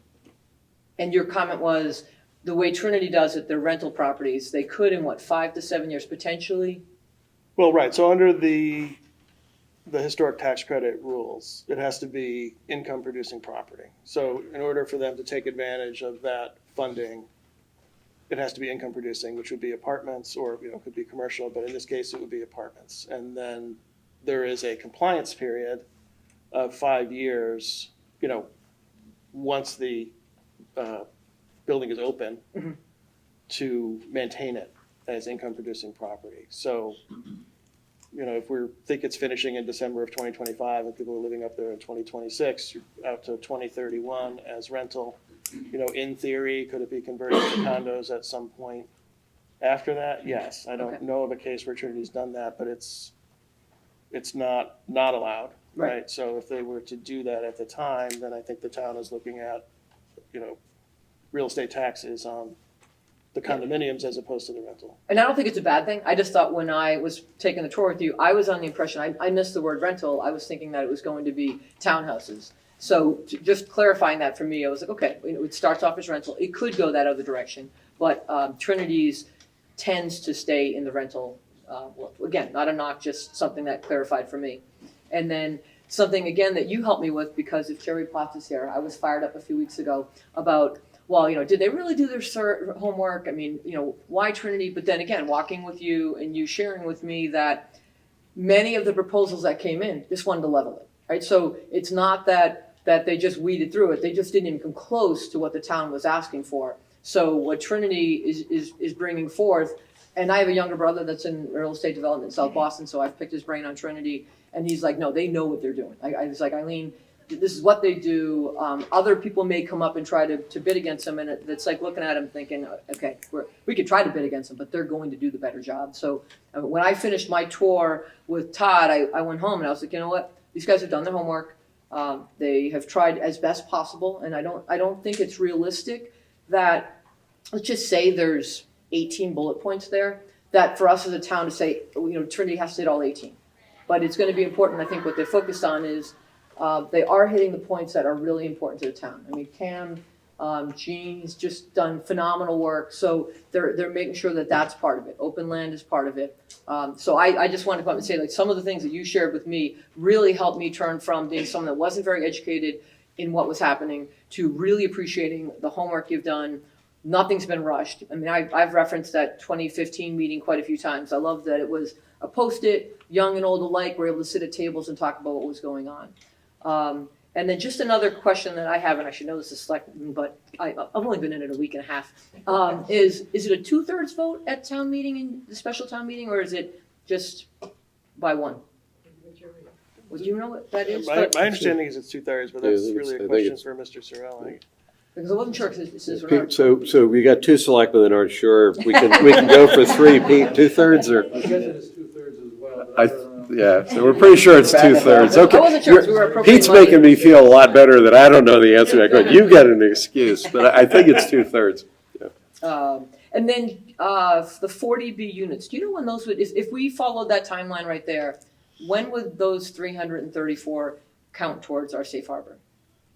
And your comment was, the way Trinity does it, their rental properties, they could in what, 5 to 7 years potentially? Well, right, so under the historic tax credit rules, it has to be income producing property. So in order for them to take advantage of that funding, it has to be income producing, which would be apartments or, could be commercial, but in this case, it would be apartments. And then there is a compliance period of 5 years, once the building is open to maintain it as income producing property. So, if we think it's finishing in December of 2025 and people are living up there in 2026, you're out to 2031 as rental. In theory, could it be converted to condos at some point after that? Yes. I don't Okay. know of a case where Trinity's done that, but it's not allowed, right? So if they were to do that at the time, then I think the town is looking at, real estate taxes on the condominiums as opposed to the rental. And I don't think it's a bad thing. I just thought when I was taking the tour with you, I was on the impression, I missed the word rental. I was thinking that it was going to be townhouses. So just clarifying that for me, I was like, okay, it starts off as rental. It could go that other direction, but Trinity's tends to stay in the rental. Well, again, not a knock, just something that clarified for me. And then something, again, that you helped me with, because if Jerry Potts is here, I was fired up a few weeks ago about, well, did they really do their homework? I mean, why Trinity? But then again, walking with you and you sharing with me that many of the proposals that came in just wanted to level it, right? So it's not that they just weeded through it. They just didn't even come close to what the town was asking for. So what Trinity is bringing forth, and I have a younger brother that's in real estate development in South Boston, so I've picked his brain on Trinity, and he's like, no, they know what they're doing. I was like, Eileen, this is what they do. Other people may come up and try to bid against them, and it's like looking at them thinking, okay, we could try to bid against them, but they're going to do the better job. So when I finished my tour with Todd, I went home and I was like, you know what? These guys have done their homework. They have tried as best possible, and I don't think it's realistic that, let's just say there's 18 bullet points there, that for us as a town to say, Trinity has to hit all 18. But it's going to be important. I think what they focused on is they are hitting the points that are really important to the town. I mean, Cam, Jean's just done phenomenal work. So they're making sure that that's part of it. Open land is part of it. So I just wanted to come up and say, like, some of the things that you shared with me really helped me turn from being someone that wasn't very educated in what was happening to really appreciating the homework you've done. Nothing's been rushed. I mean, I've referenced that 2015 meeting quite a few times. I love that it was a post-it, young and old alike were able to sit at tables and talk about what was going on. And then just another question that I have, and I should know this is selectman, but I've only been in it a week and a half, is it a 2/3 vote at town meeting, in the special town meeting, or is it just by one? Well, do you know what that is? My understanding is it's 2/3, but that's really a think question it's- for Mr. Sorrell. Because I wasn't sure, because this is Renard. So we got two selectmen that aren't sure. We can go for three, Pete, 2/3 or? I guess it is 2/3 as well. But I don't know. Yeah, so we're pretty sure it's 2/3. Okay. I wasn't sure if we were appropriate. Pete's making me feel a lot better that I don't know the answer to that question. You got an excuse, but I think it's 2/3. And then the 40B units, do you know when those would, if we followed that timeline right there, when would those 334 count towards our safe harbor?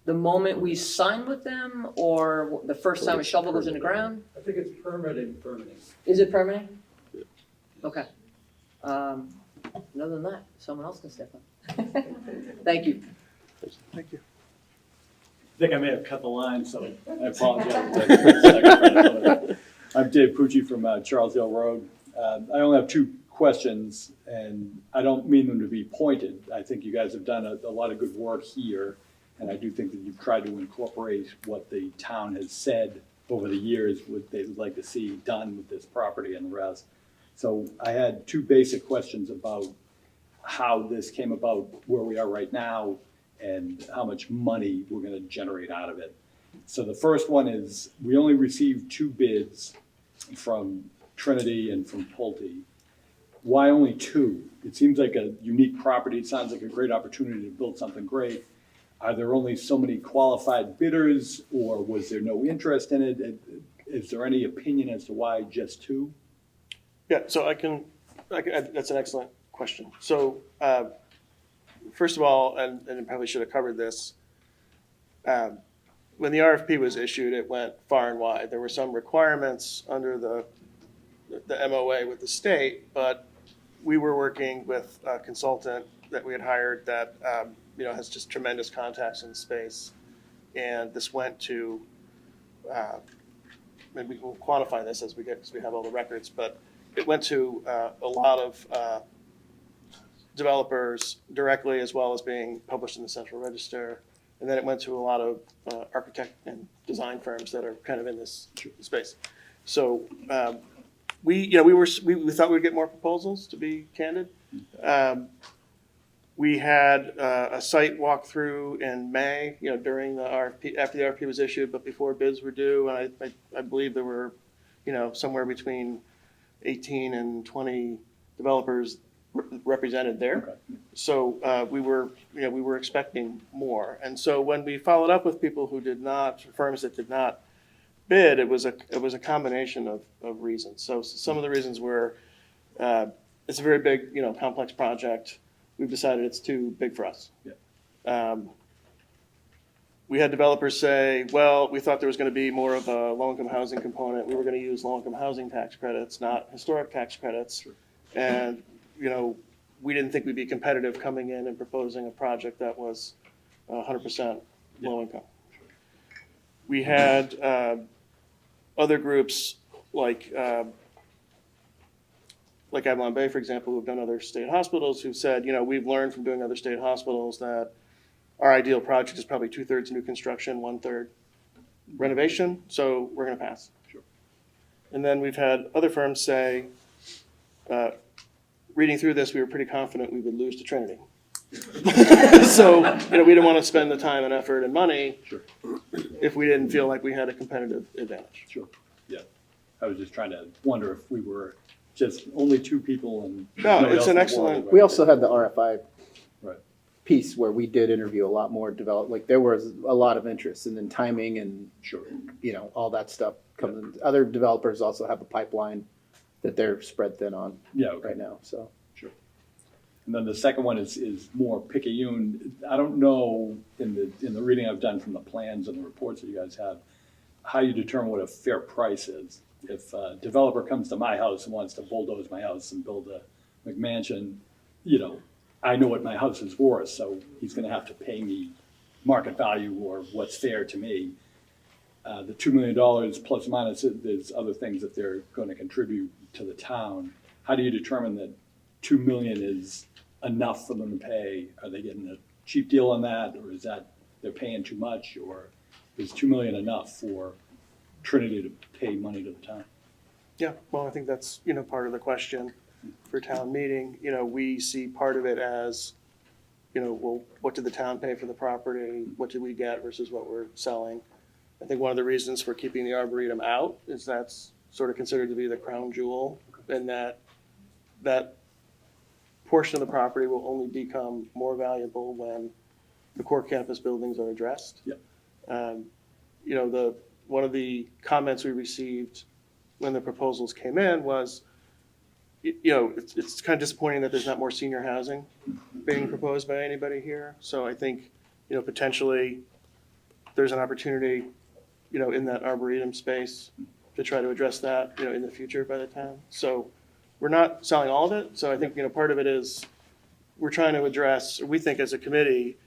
The moment we sign with them, or the first time a shovel goes in the ground? I think it's permitting. Is it permanent? Okay. Other than that, someone else can step up. Thank you. Thank you. I think I may have cut the line, so I apologize. I'm Dave Pucci from Charles Hill Road. I only have two questions, and I don't mean them to be pointed. I think you guys have done a lot of good work here, and I do think that you've tried to incorporate what the town has said over the years, what they would like to see done with this property and the rest. So I had two basic questions about how this came about, where we are right now, and how much money we're going to generate out of it. So the first one is, we only received 2 bids from Trinity and from Pulte. Why only 2? It seems like a unique property. It sounds like a great opportunity to build something great. Are there only so many qualified bidders, or was there no interest in it? Is there any opinion as to why just 2? Yeah, so I can that's an excellent question. So first of all, and I probably should have covered this, when the RFP was issued, it went far and wide. There were some requirements under the MOA with the state, but we were working with a consultant that we had hired that, has just tremendous contacts in the space. And this went to, maybe we'll quantify this as we get, because we have all the records, but it went to a lot of developers directly, as well as being published in the Central Register. And then it went to a lot of architect and design firms that are kind of in this space. So we thought we'd get more proposals, to be candid. We had a site walkthrough in May, during the RFP, after the RFP was issued, but before bids were due. And I believe there were, somewhere between 18 and 20 developers represented there. Okay. So we were expecting more. And so when we followed up with people who did not, firms that did not bid, it was a combination of reasons. So some of the reasons were it's a very big, complex project. We've decided it's too big for us. Yeah. We had developers say, well, we thought there was going to be more of a low-income housing component. We were going to use low-income housing tax credits, not historic tax credits. Sure. And, we didn't think we'd be competitive coming in and proposing a project that was 100% low income. We had other groups like Avalon Bay, for example, who've done other state hospitals, who said, we've learned from doing other state hospitals that our ideal project is probably 2/3 new construction, 1/3 renovation, so we're going to pass. Sure. And then we've had other firms say, reading through this, we were pretty confident we would lose to Trinity. So, we didn't want to spend the time and effort and money Sure. if we didn't feel like we had a competitive advantage. Sure. Yeah. I was just trying to wonder if we were just only two people and. No, nobody it's else an in the excellent- world. We also had the RFI Right. piece where we did interview a lot more there was a lot of interest, and then timing and, Sure. all that stuff comes in. Other developers also have a pipeline that they're spread thin on Yeah. Okay. right now, so. Sure. And then the second one is more picayune. I don't know in the reading I've done from the plans and the reports that you guys have, how you determine what a fair price is. If a developer comes to my house and wants to bulldoze my house and build a McMansion, I know what my house is worth, so he's gonna have to pay me market value or what's fair to me. The $2 million plus or minus, there's other things that they're gonna contribute to the town. How do you determine that $2 million is enough for them to pay? Are they getting a cheap deal on that, or is that they're paying too much, or is $2 million enough for Trinity to pay money to the town? Yeah, well, I think that's, part of the question for town meeting. We see part of it as, well, what did the town pay for the property? What did we get versus what we're selling? I think one of the reasons for keeping the Arboretum out is that's sort of considered to be the crown jewel, and that portion of the property will only become more valuable when the core campus buildings are addressed. Yep. One of the comments we received when the proposals came in was, it's kind of disappointing that there's not more senior housing being proposed by anybody here. So I think, potentially there's an opportunity, in that Arboretum space to try to address that, in the future by the town. So we're not selling all of it. So I think, part of it is we're trying to address, or we think as a committee,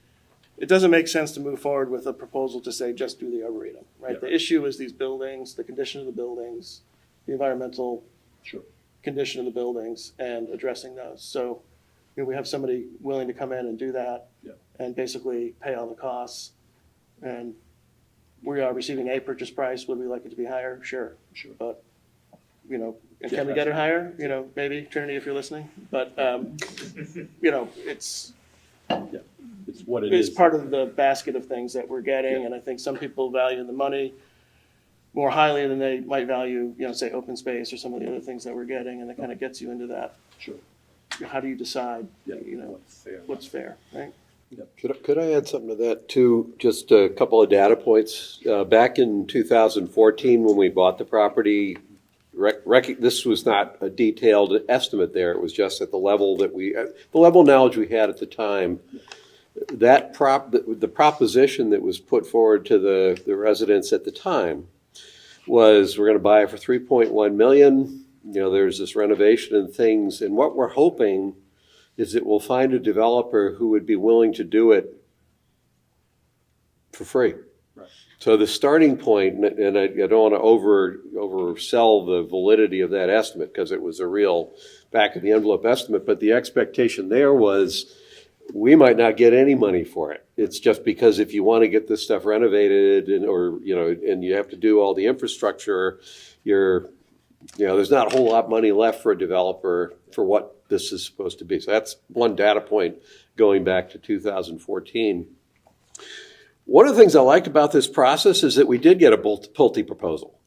it doesn't make sense to move forward with a proposal to say, just do the Arboretum, right? Yeah. The issue is these buildings, the condition of the buildings, the environmental Sure. condition of the buildings, and addressing those. So, we have somebody willing to come in and do that. Yeah. And basically pay all the costs. And we are receiving a purchase price. Would we like it to be higher? Sure. Sure. But, and Yeah, can we get it higher? Maybe, Trinity, if you're listening. But, it's It's what it is. part of the basket of things that we're getting. Yeah. And I think some people value the money more highly than they might value, say, open space or some of the other things that we're getting. And it kind of gets you into that. Sure. How do you decide, Yeah. What's fair. what's fair, right? Could I add something to that too? Just a couple of data points. Back in 2014, when we bought the property, this was not a detailed estimate there. It was just at the level that the level of knowledge we had at the time. The proposition that was put forward to the residents at the time was, we're going to buy it for $3.1 million. There's this renovation and things, and what we're hoping is that we'll find a developer who would be willing to do it for free. Right. So the starting point, and I don't want to oversell the validity of that estimate, because it was a real back of the envelope estimate, but the expectation there was we might not get any money for it. It's just because if you want to get this stuff renovated and you have to do all the infrastructure, there's not a whole lot of money left for a developer for what this is supposed to be. So that's one data point going back to 2014. One of the things I liked about this process is that we did get a Pulte proposal.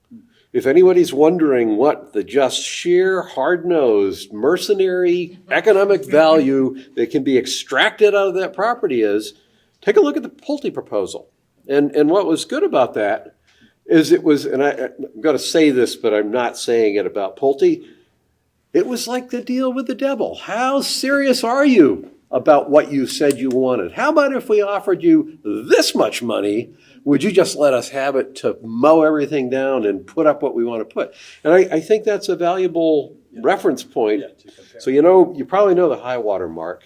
If anybody's wondering what the just sheer, hard-nosed, mercenary economic value that can be extracted out of that property is, take a look at the Pulte proposal. And what was good about that is it was, and I'm going to say this, but I'm not saying it about Pulte, it was like the deal with the devil. How serious are you about what you said you wanted? How about if we offered you this much money? Would you just let us have it to mow everything down and put up what we want to put? And I think that's a valuable reference point. Yeah, to compare. So you probably know the high water mark.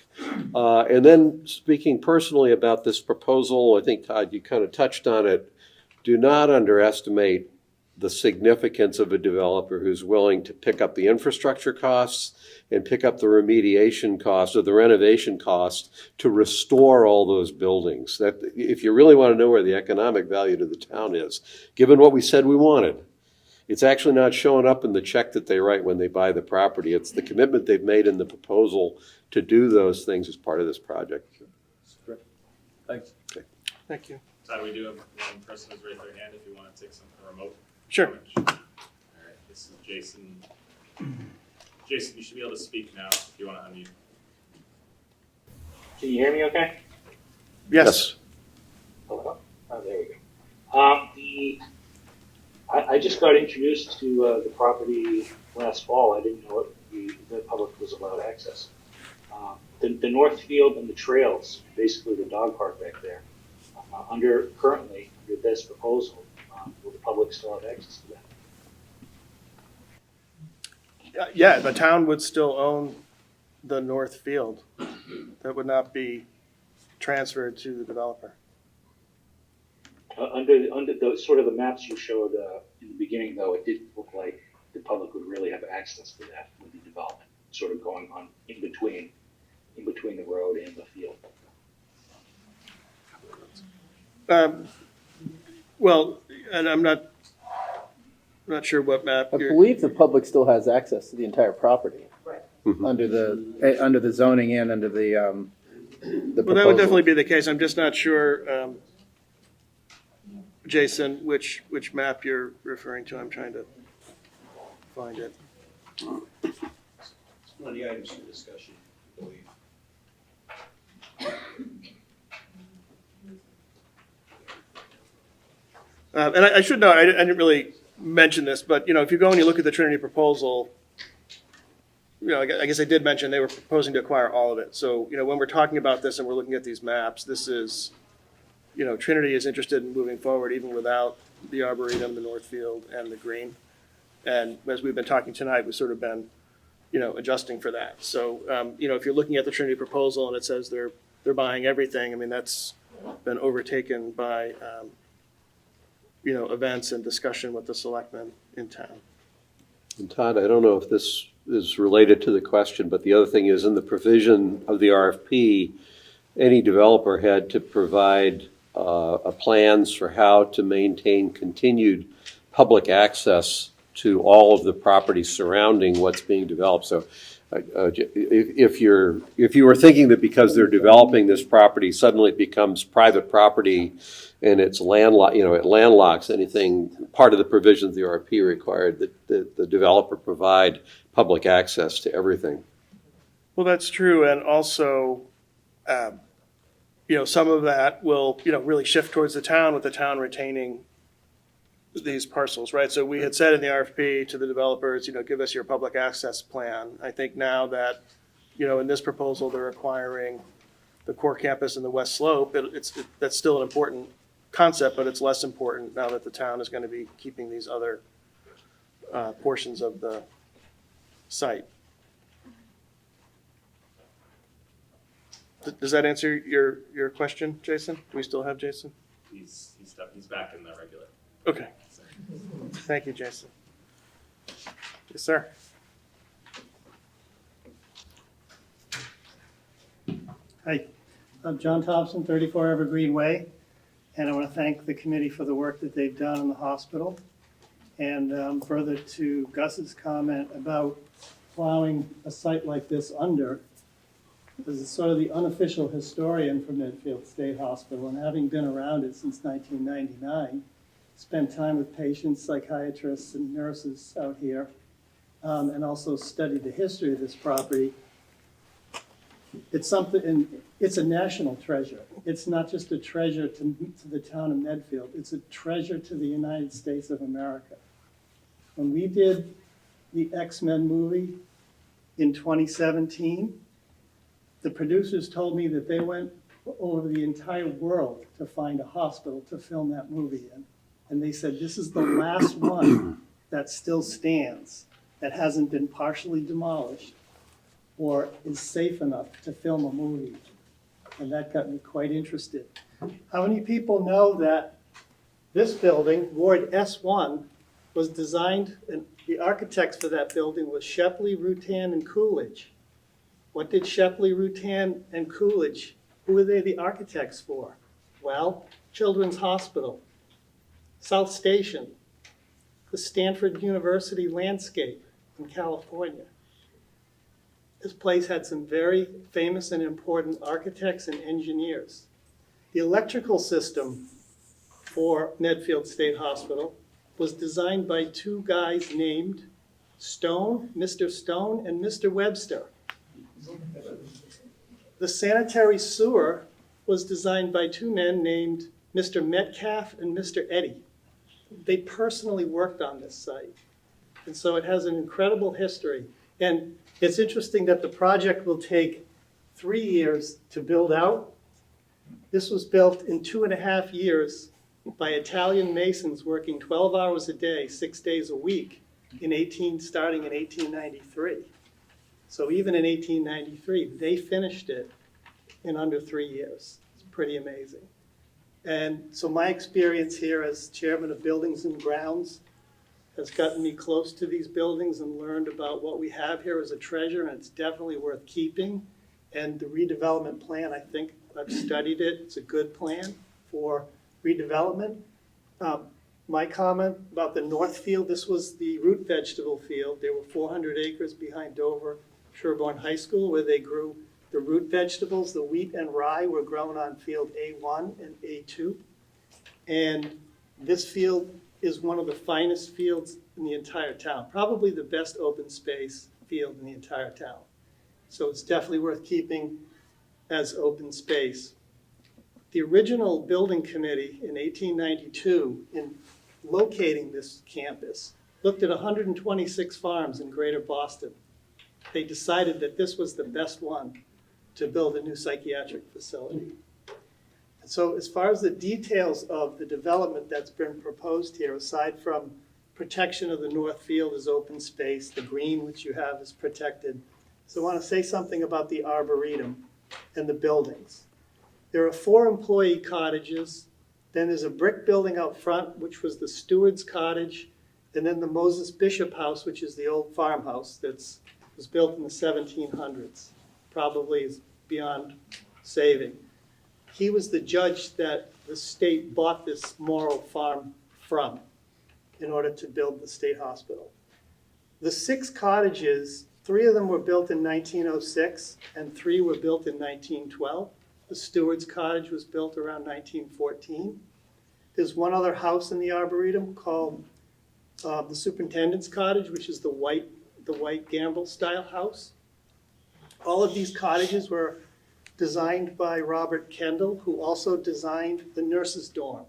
And then speaking personally about this proposal, I think, Todd, you kind of touched on it. Do not underestimate the significance of a developer who's willing to pick up the infrastructure costs and pick up the remediation costs or the renovation costs to restore all those buildings. That, if you really want to know where the economic value to the town is, given what we said we wanted, it's actually not showing up in the check that they write when they buy the property. It's the commitment they've made in the proposal to do those things as part of this project. Great. Thanks. Okay. Thank you. Todd, we do have one person who's raised their hand if you want to take some remote. Sure. All right, this is Jason. Jason, you should be able to speak now if you want to unmute. Can you hear me okay? Yes. Hello? Oh, there we go. I just got introduced to the property last fall. I didn't know the public was allowed access. The north field and the trails, basically the dog park back there, currently under this proposal, will the public still have access to that? Yeah, the town would still own the north field. That would not be transferred to the developer. Under the sort of the maps you showed in the beginning, though, it didn't look like the public would really have access to that with the development, sort of going on in between the road and the field. Well, and I'm not sure what map I you're. believe the public still has access to the entire property. Right. Under the zoning and under the Well, that would proposal. definitely be the case. I'm just not sure, Jason, which map you're referring to. I'm trying to find it. One of the items for discussion, I believe. And I should know, I didn't really mention this, but, if you go and you look at the Trinity proposal, I guess I did mention they were proposing to acquire all of it. So, when we're talking about this and we're looking at these maps, this is, Trinity is interested in moving forward even without the Arboretum, the Northfield, and the Green. And as we've been talking tonight, we've sort of been, adjusting for that. So, if you're looking at the Trinity proposal and it says they're buying everything, I mean, that's been overtaken by, events and discussion with the selectmen in town. And Todd, I don't know if this is related to the question, but the other thing is in the provision of the RFP, any developer had to provide plans for how to maintain continued public access to all of the property surrounding what's being developed. So if you were thinking that because they're developing this property, suddenly it becomes private property and it's it landlocks anything, part of the provisions of the RFP required that the developer provide public access to everything. Well, that's true. And also, some of that will, really shift towards the town with the town retaining, these parcels, right? So we had said in the RFP to the developers, give us your public access plan. I think now that, in this proposal, they're requiring the core campus and the west slope, that's still an important concept, but it's less important now that the town is going to be keeping these other portions of the site. Does that answer your question, Jason? Do we still have Jason? He's back in the regular. Okay. Thank you, Jason. Yes, sir. Hi, I'm John Thompson, 34 Evergreen Way, and I want to thank the committee for the work that they've done in the hospital. And further to Gus's comment about plowing a site like this under, as sort of the unofficial historian for Medfield State Hospital, and having been around it since 1999, spent time with patients, psychiatrists, and nurses out here, and also studied the history of this property. It's something, and it's a national treasure. It's not just a treasure to the town of Medfield. It's a treasure to the United States of America. When we did the X-Men movie in 2017, the producers told me that they went over the entire world to find a hospital to film that movie in. And they said, this is the last one that still stands, that hasn't been partially demolished or is safe enough to film a movie. And that got me quite interested. How many people know that this building, Ward S1, was designed, and the architects for that building was Shepley, Rutan, and Coolidge. What did Shepley, Rutan, and Coolidge, who were they the architects for? Well, Children's Hospital, South Station, the Stanford University landscape in California. This place had some very famous and important architects and engineers. The electrical system for Medfield State Hospital was designed by two guys named Stone, Mr. Stone, and Mr. Webster. The sanitary sewer was designed by two men named Mr. Metcalf and Mr. Eddy. They personally worked on this site. And so it has an incredible history. And it's interesting that the project will take 3 years to build out. This was built in 2.5 years by Italian masons working 12 hours a day, 6 days a week, starting in 1893. So even in 1893, they finished it in under 3 years. It's pretty amazing. And so my experience here as chairman of Buildings and Grounds has gotten me close to these buildings and learned about what we have here as a treasure, and it's definitely worth keeping. And the redevelopment plan, I think I've studied it. It's a good plan for redevelopment. My comment about the North Field, this was the root vegetable field. There were 400 acres behind Dover Sherborne High School where they grew the root vegetables. The wheat and rye were grown on field A1 and A2. And this field is one of the finest fields in the entire town, probably the best open space field in the entire town. So it's definitely worth keeping as open space. The original building committee in 1892, in locating this campus, looked at 126 farms in greater Boston. They decided that this was the best one to build a new psychiatric facility. So as far as the details of the development that's been proposed here, aside from protection of the North Field as open space, the green which you have is protected. So I want to say something about the Arboretum and the buildings. There are 4 employee cottages. Then there's a brick building out front, which was the steward's cottage. And then the Moses Bishop House, which is the old farmhouse that was built in the 1700s. Probably is beyond saving. He was the judge that the state bought this Morrow farm from in order to build the state hospital. The 6 cottages, 3 of them were built in 1906 and 3 were built in 1912. The steward's cottage was built around 1914. There's one other house in the Arboretum called the superintendent's cottage, which is the white gambrel style house. All of these cottages were designed by Robert Kendall, who also designed the nurses' dorm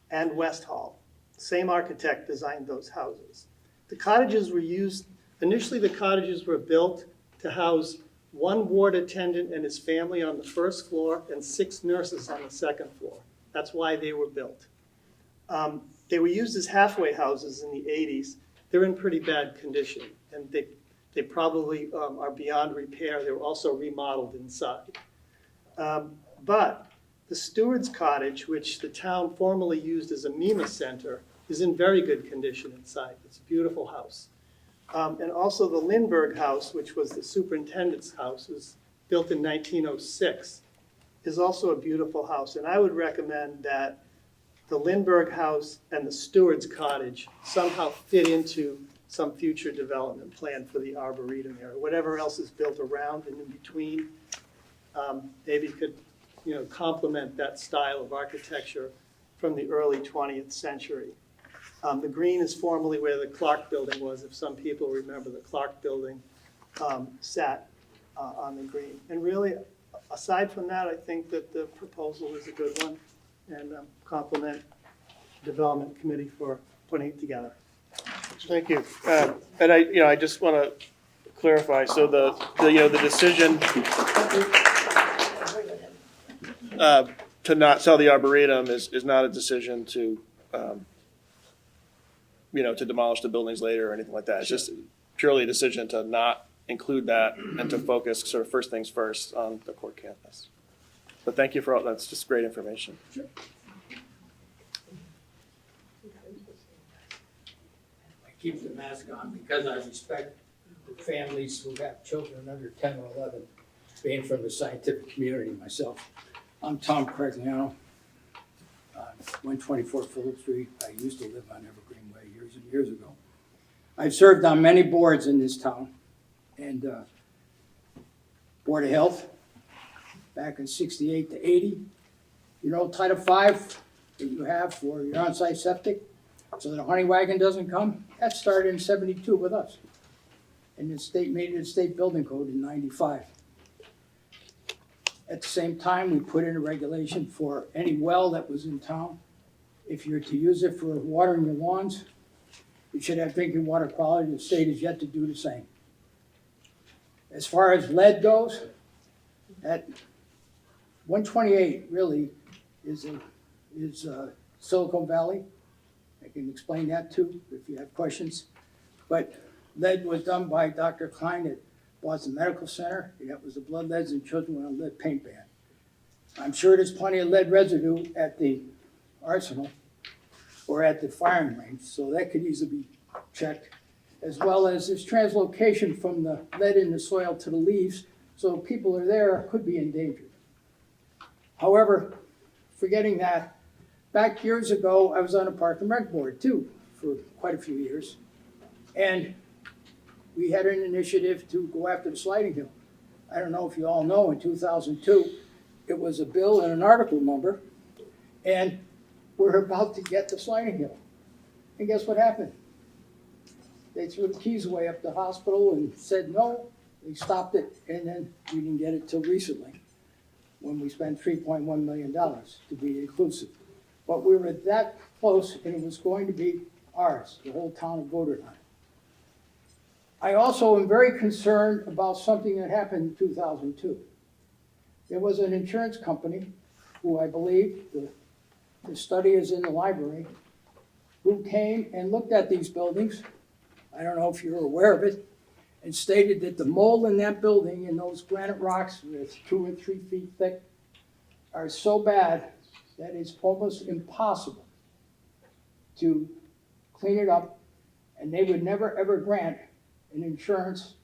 and West Hall. Same architect designed those houses. The cottages were used, initially the cottages were built to house one ward attendant and his family on the first floor and 6 nurses on the second floor. That's why they were built. They were used as halfway houses in the 80s. They're in pretty bad condition, and they probably are beyond repair. They were also remodeled inside. But the Steward's Cottage, which the town formerly used as a MEMA center, is in very good condition inside. It's a beautiful house. And also the Lindbergh House, which was the superintendent's house, was built in 1906, is also a beautiful house. And I would recommend that the Lindbergh House and the Steward's Cottage somehow fit into some future development plan for the Arboretum area. Whatever else is built around and in between, maybe could, complement that style of architecture from the early 20th century. The green is formerly where the Clark Building was, if some people remember the Clark Building sat on the green. And really, aside from that, I think that the proposal is a good one, and compliment the Development Committee for putting it together. Thank you. And I just want to clarify, so the decision to not sell the Arboretum is not a decision to, to demolish the buildings later or anything like that. It's just purely a decision to not include that and to focus sort of first things first on the core campus. But thank you for all, that's just great information. I keep the mask on because I respect the families who have children under 10 or 11, being from the scientific community myself. I'm Tom Cregliano, 124 Phillip Street. I used to live on Evergreen Way years and years ago. I've served on many boards in this town, and Board of Health back in 68 to 80. Title V that you have for your on-site septic, so that a honey wagon doesn't come, that started in 72 with us. And the state made it a state building code in 95. At the same time, we put in a regulation for any well that was in town. If you're to use it for watering your lawns, you should have drinking water quality. The state is yet to do the same. As far as lead goes, at 128 really is Silicon Valley. I can explain that too if you have questions. But lead was done by Dr. Klein at Boston Medical Center. That was the blood leads in children with a lead paint ban. I'm sure there's plenty of lead residue at the arsenal or at the firing range, so that could easily be checked, as well as this translocation from the lead in the soil to the leaves, so people are there could be endangered. However, forgetting that, back years ago, I was on a Park and Rec board too for quite a few years, and we had an initiative to go after the sliding hill. I don't know if you all know, in 2002, it was a bill and an article number, and we're about to get the sliding hill. And guess what happened? They threw the keys away up the hospital and said no. They stopped it, and then we didn't get it till recently, when we spent $3.1 million to be inclusive. But we were that close, and it was going to be ours. The whole town voted on it. I also am very concerned about something that happened in 2002. There was an insurance company who I believe, the study is in the library, who came and looked at these buildings, I don't know if you're aware of it, and stated that the mold in that building and those granite rocks that's 2 or 3 feet thick are so bad that it's almost impossible to clean it up, and they would never ever grant an insurance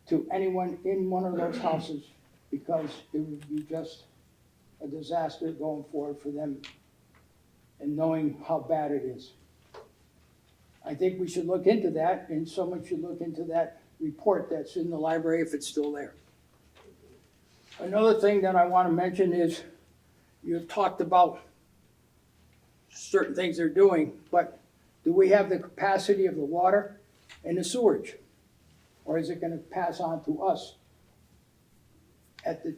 to anyone in one of those houses because it would be just a disaster going forward for them and knowing how bad it is. I think we should look into that, and someone should look into that report that's in the library if it's still there. Another thing that I want to mention is you've talked about certain things they're doing, but do we have the capacity of the water and the sewage? Or is it going to pass on to us at the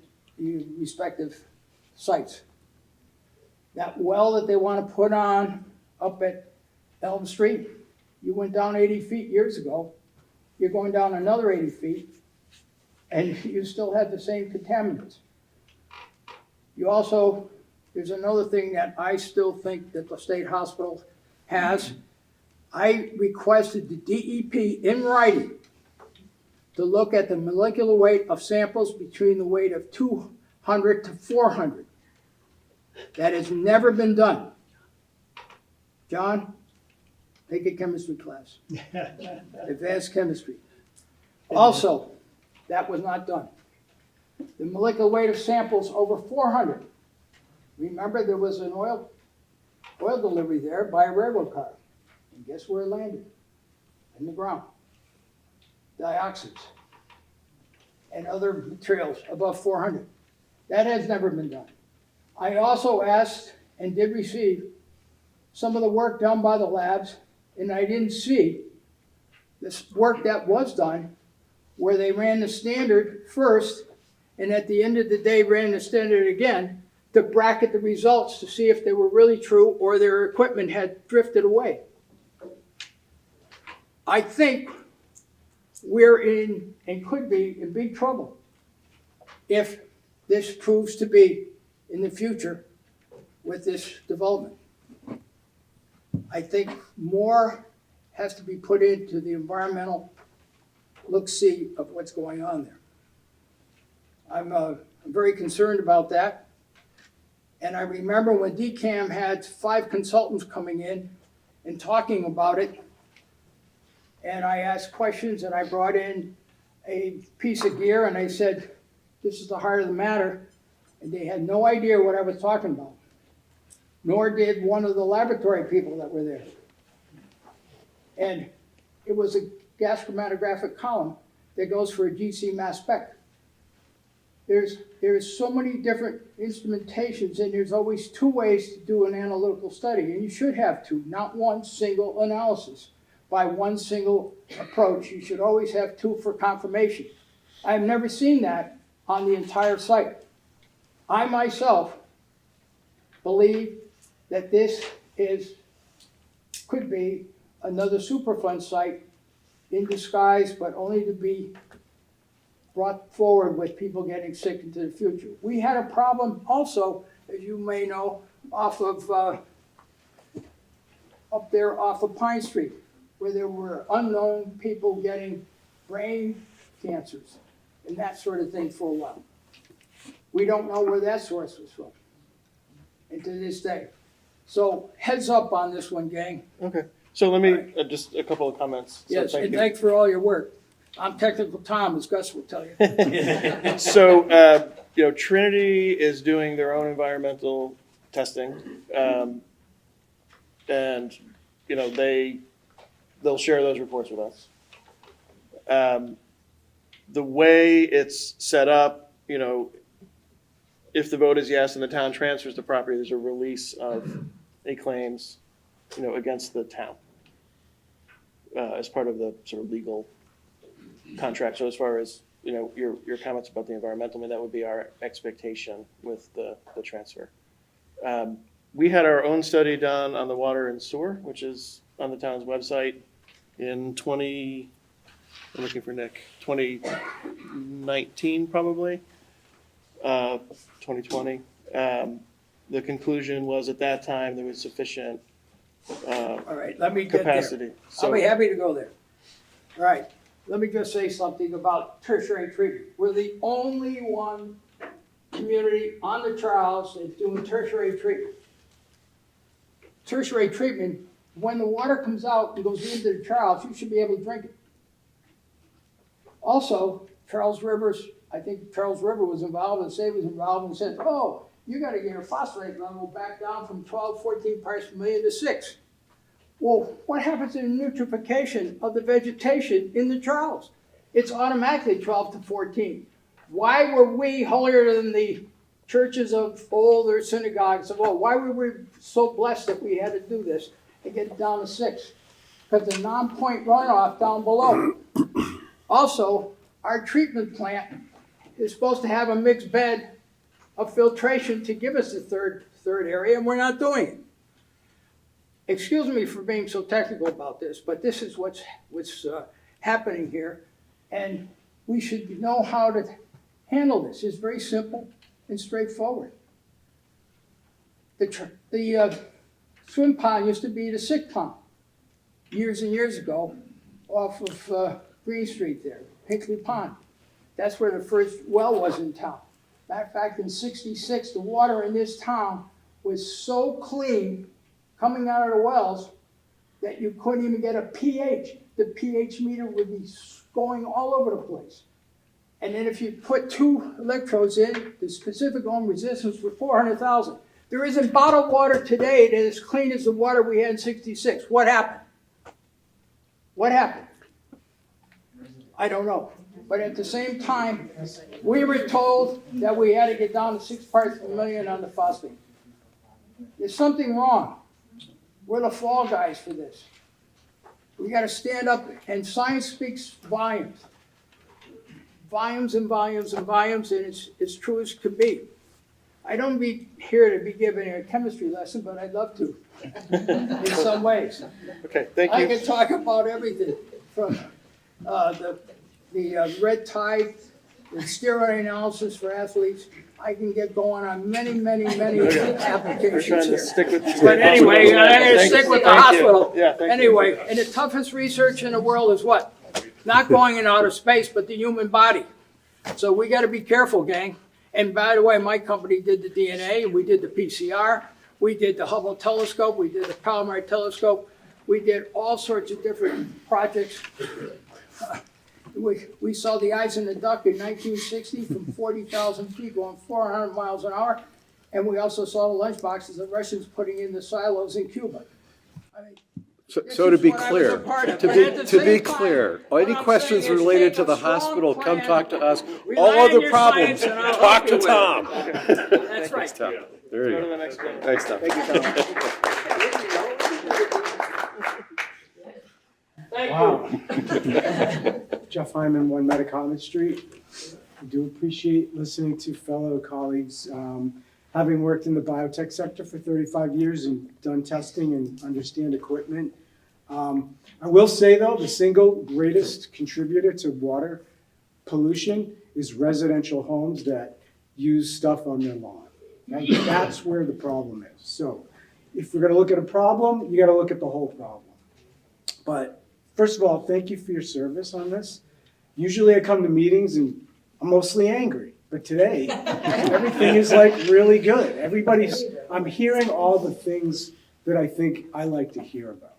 respective sites? That well that they want to put on up at Elm Street, you went down 80 feet years ago, you're going down another 80 feet, and you still have the same contaminants. You also, there's another thing that I still think that the state hospital has. I requested the DEP in writing to look at the molecular weight of samples between the weight of 200 to 400. That has never been done. John, take a chemistry class. Advanced chemistry. Also, that was not done. The molecular weight of samples over 400. Remember, there was an oil delivery there by a railroad car. And guess where it landed? In the ground. Dioxins and other materials above 400. That has never been done. I also asked and did receive some of the work done by the labs, and I didn't see this work that was done where they ran the standard first and at the end of the day ran the standard again to bracket the results to see if they were really true or their equipment had drifted away. I think we're in, and could be, in big trouble if this proves to be in the future with this development. I think more has to be put into the environmental look-see of what's going on there. I'm very concerned about that. And I remember when DCAM had 5 consultants coming in and talking about it, and I asked questions and I brought in a piece of gear and I said, this is the heart of the matter. And they had no idea what I was talking about, nor did one of the laboratory people that were there. And it was a gas chromatographic column that goes for a GC mass spec. There's so many different instrumentations, and there's always 2 ways to do an analytical study, and you should have 2, not one single analysis by one single approach. You should always have 2 for confirmation. I've never seen that on the entire site. I myself believe that this could be another Superfund site in disguise, but only to be brought forward with people getting sick into the future. We had a problem also, as you may know, off of up there off of Pine Street, where there were unknown people getting brain cancers and that sort of thing for a while. We don't know where that source was from, and to this day. So heads up on this one, gang. Okay. So let me, just a couple of comments. So Yes, thank and you. thanks for all your work. I'm Technical Tom, as Gus will tell you. So, Trinity is doing their own environmental testing. And, they'll share those reports with us. The way it's set up, if the vote is yes and the town transfers the property, there's a release of any claims, against the town as part of the sort of legal contract. So as far as, your comments about the environmental, that would be our expectation with the transfer. We had our own study done on the water and sewer, which is on the town's website in 2019 probably, 2020. The conclusion was at that time there was sufficient All right, let me get there. capacity. I'll be happy to go there. All right, let me just say something about tertiary treatment. We're the only one community on the Charles that's doing tertiary treatment. Tertiary treatment, when the water comes out and goes into the Charles, you should be able to drink it. Also, Charles Rivers, I think Charles River was involved, and Save was involved, and said, oh, you got to get your phosphorate level back down from 12, 14 parts per million to 6. Well, what happens in the nutrification of the vegetation in the Charles? It's automatically 12 to 14. Why were we holier than the churches of old or synagogues of old? Why were we so blessed that we had to do this and get it down to 6? Because the non-point runoff down below. Also, our treatment plant is supposed to have a mixed bed of filtration to give us the third area, and we're not doing it. excuse me for being so technical about this, but this is what's happening here. And we should know how to handle this. It's very simple and straightforward. The swim pond used to be the sick pond years and years ago off of Green Street there, Hinkley Pond. That's where the first well was in town. Matter of fact, in '66, the water in this town was so clean coming out of the wells that you couldn't even get a pH. The pH meter would be going all over the place. And then if you put 2 electrodes in, the specific ohm resistance was 400,000. There isn't bottled water today that is clean as the water we had in '66. What happened? What happened? I don't know. But at the same time, we were told that we had to get down to 6 parts per million on the phosphate. There's something wrong. We're the fall guys for this. We got to stand up, and science speaks volumes. Volumes and volumes and volumes, and it's true as could be. I don't be here to be giving a chemistry lesson, but I'd love to, in some ways. Okay, thank I you. can talk about everything from the red tide, the steroid analysis for athletes. I can get going on many We're applications trying to here. stick with. But anyway, I'm going to stick with the Thank you. hospital. Yeah, thank you. Anyway, and the toughest research in the world is what? Not going in outer space, but the human body. So we got to be careful, gang. And by the way, my company did the DNA, we did the PCR, we did the Hubble telescope, we did the Palomar telescope, we did all sorts of different projects. We saw the eyes in the duck in 1960 from 40,000 feet going 400 miles an hour. And we also saw the lunchboxes the Russians putting in the silos in Cuba. I mean, So to be clear, to be clear, any questions related to the hospital, come talk to us. All other problems, talk to Tom. That's right. There you Go to go. the next one. Thanks, Tom. Thank you, Tom. Thank you. Jeff Hyman, 1 Metacomet Street. I do appreciate listening to fellow colleagues. Having worked in the biotech sector for 35 years and done testing and understand equipment, I will say though, the single greatest contributor to water pollution is residential homes that use stuff on their lawn. Okay? That's where the problem is. So if we're gonna look at a problem, you gotta look at the whole problem. But first of all, thank you for your service on this. Usually I come to meetings and I'm mostly angry, but today everything is like really good. I'm hearing all the things that I think I like to hear about.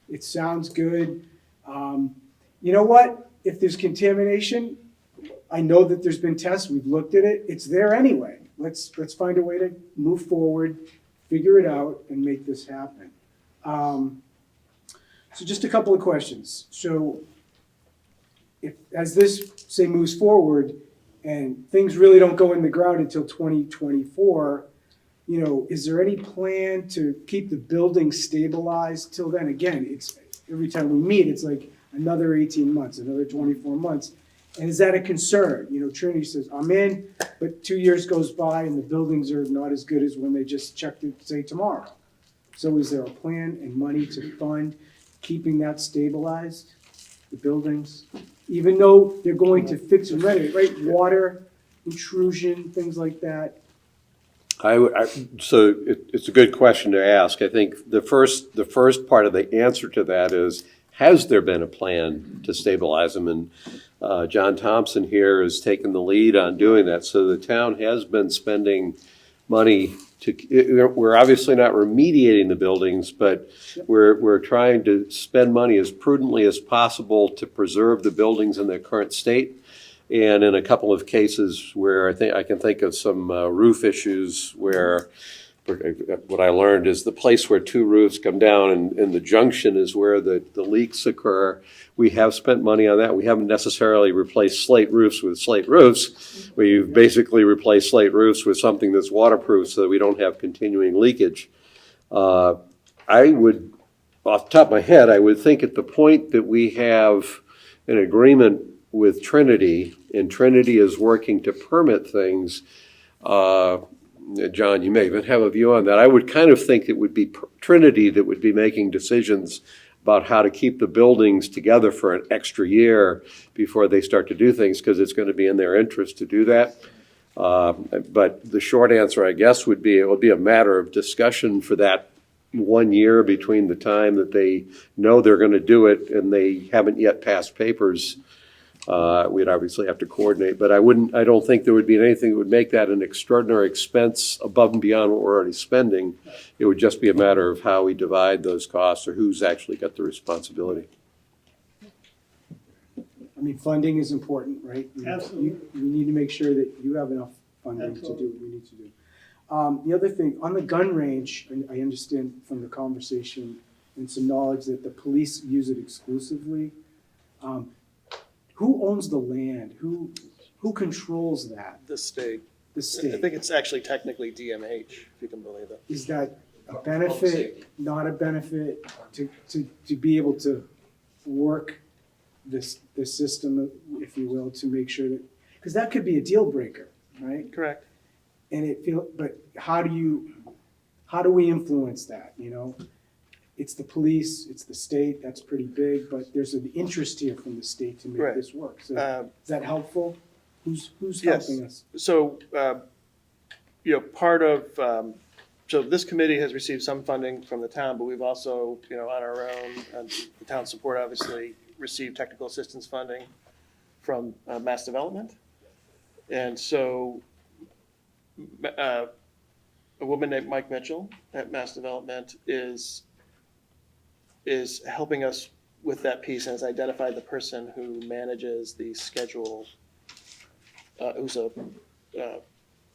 It sounds good. You know what? If there's contamination, I know that there's been tests, we've looked at it, it's there anyway. Let's find a way to move forward, figure it out, and make this happen. So just a couple of questions. So as this, say, moves forward and things really don't go in the ground until 2024, you know, is there any plan to keep the building stabilized till then? Again, it's every time we meet, it's like another 18 months, another 24 months. And is that a concern? You know, Trinity says, I'm in, but 2 years goes by and the buildings are not as good as when they just checked it, say, tomorrow. So is there a plan and money to fund keeping that stabilized, the buildings? Even though they're going to fix and renovate, right? Water, intrusion, things like that. So it's a good question to ask. I think the first part of the answer to that is, has there been a plan to stabilize them? And John Thompson here has taken the lead on doing that. So the town has been spending money we're obviously not remediating the buildings, but we're trying to spend money as prudently as possible to preserve the buildings in their current state. And in a couple of cases where I can think of some roof issues where what I learned is the place where 2 roofs come down and the junction is where the leaks occur. We have spent money on that. We haven't necessarily replaced slate roofs with slate roofs. We've basically replaced slate roofs with something that's waterproof so that we don't have continuing leakage. I would, off the top of my head, I would think at the point that we have an agreement with Trinity and Trinity is working to permit things, John, you may even have a view on that. I would kind of think it would be Trinity that would be making decisions about how to keep the buildings together for an extra year before they start to do things, because it's going to be in their interest to do that. But the short answer, I guess, would be it would be a matter of discussion for that 1 year between the time that they know they're going to do it and they haven't yet passed papers. We'd obviously have to coordinate, but I don't think there would be anything that would make that an extraordinary expense above and beyond what we're already spending. It would just be a matter of how we divide those costs or who's actually got the responsibility. I mean, funding is important, right? Absolutely. You need to make sure that you have enough funding to do what you need to do. The other thing, on the gun range, and I understand from the conversation and some knowledge that the police use it exclusively. Who owns the land? Who controls that? The state. The I state. think it's actually technically DMH, if you can believe it. Is that a benefit, not a benefit, to be able to work this system, if you will, to make sure that, because that could be a deal breaker, right? Correct. And but how do we influence that, you know? It's the police, it's the state, that's pretty big, but there's an interest here from the state to make Right. this work. So is Uh, that helpful? Who's Yes. helping us? So, part of, so this committee has received some funding from the town, but we've also, on our own, and the town support obviously, received technical assistance funding from Mass Development. And so, a woman named Mike Mitchell at Mass Development is helping us with that piece and has identified the person who manages the schedule, who's a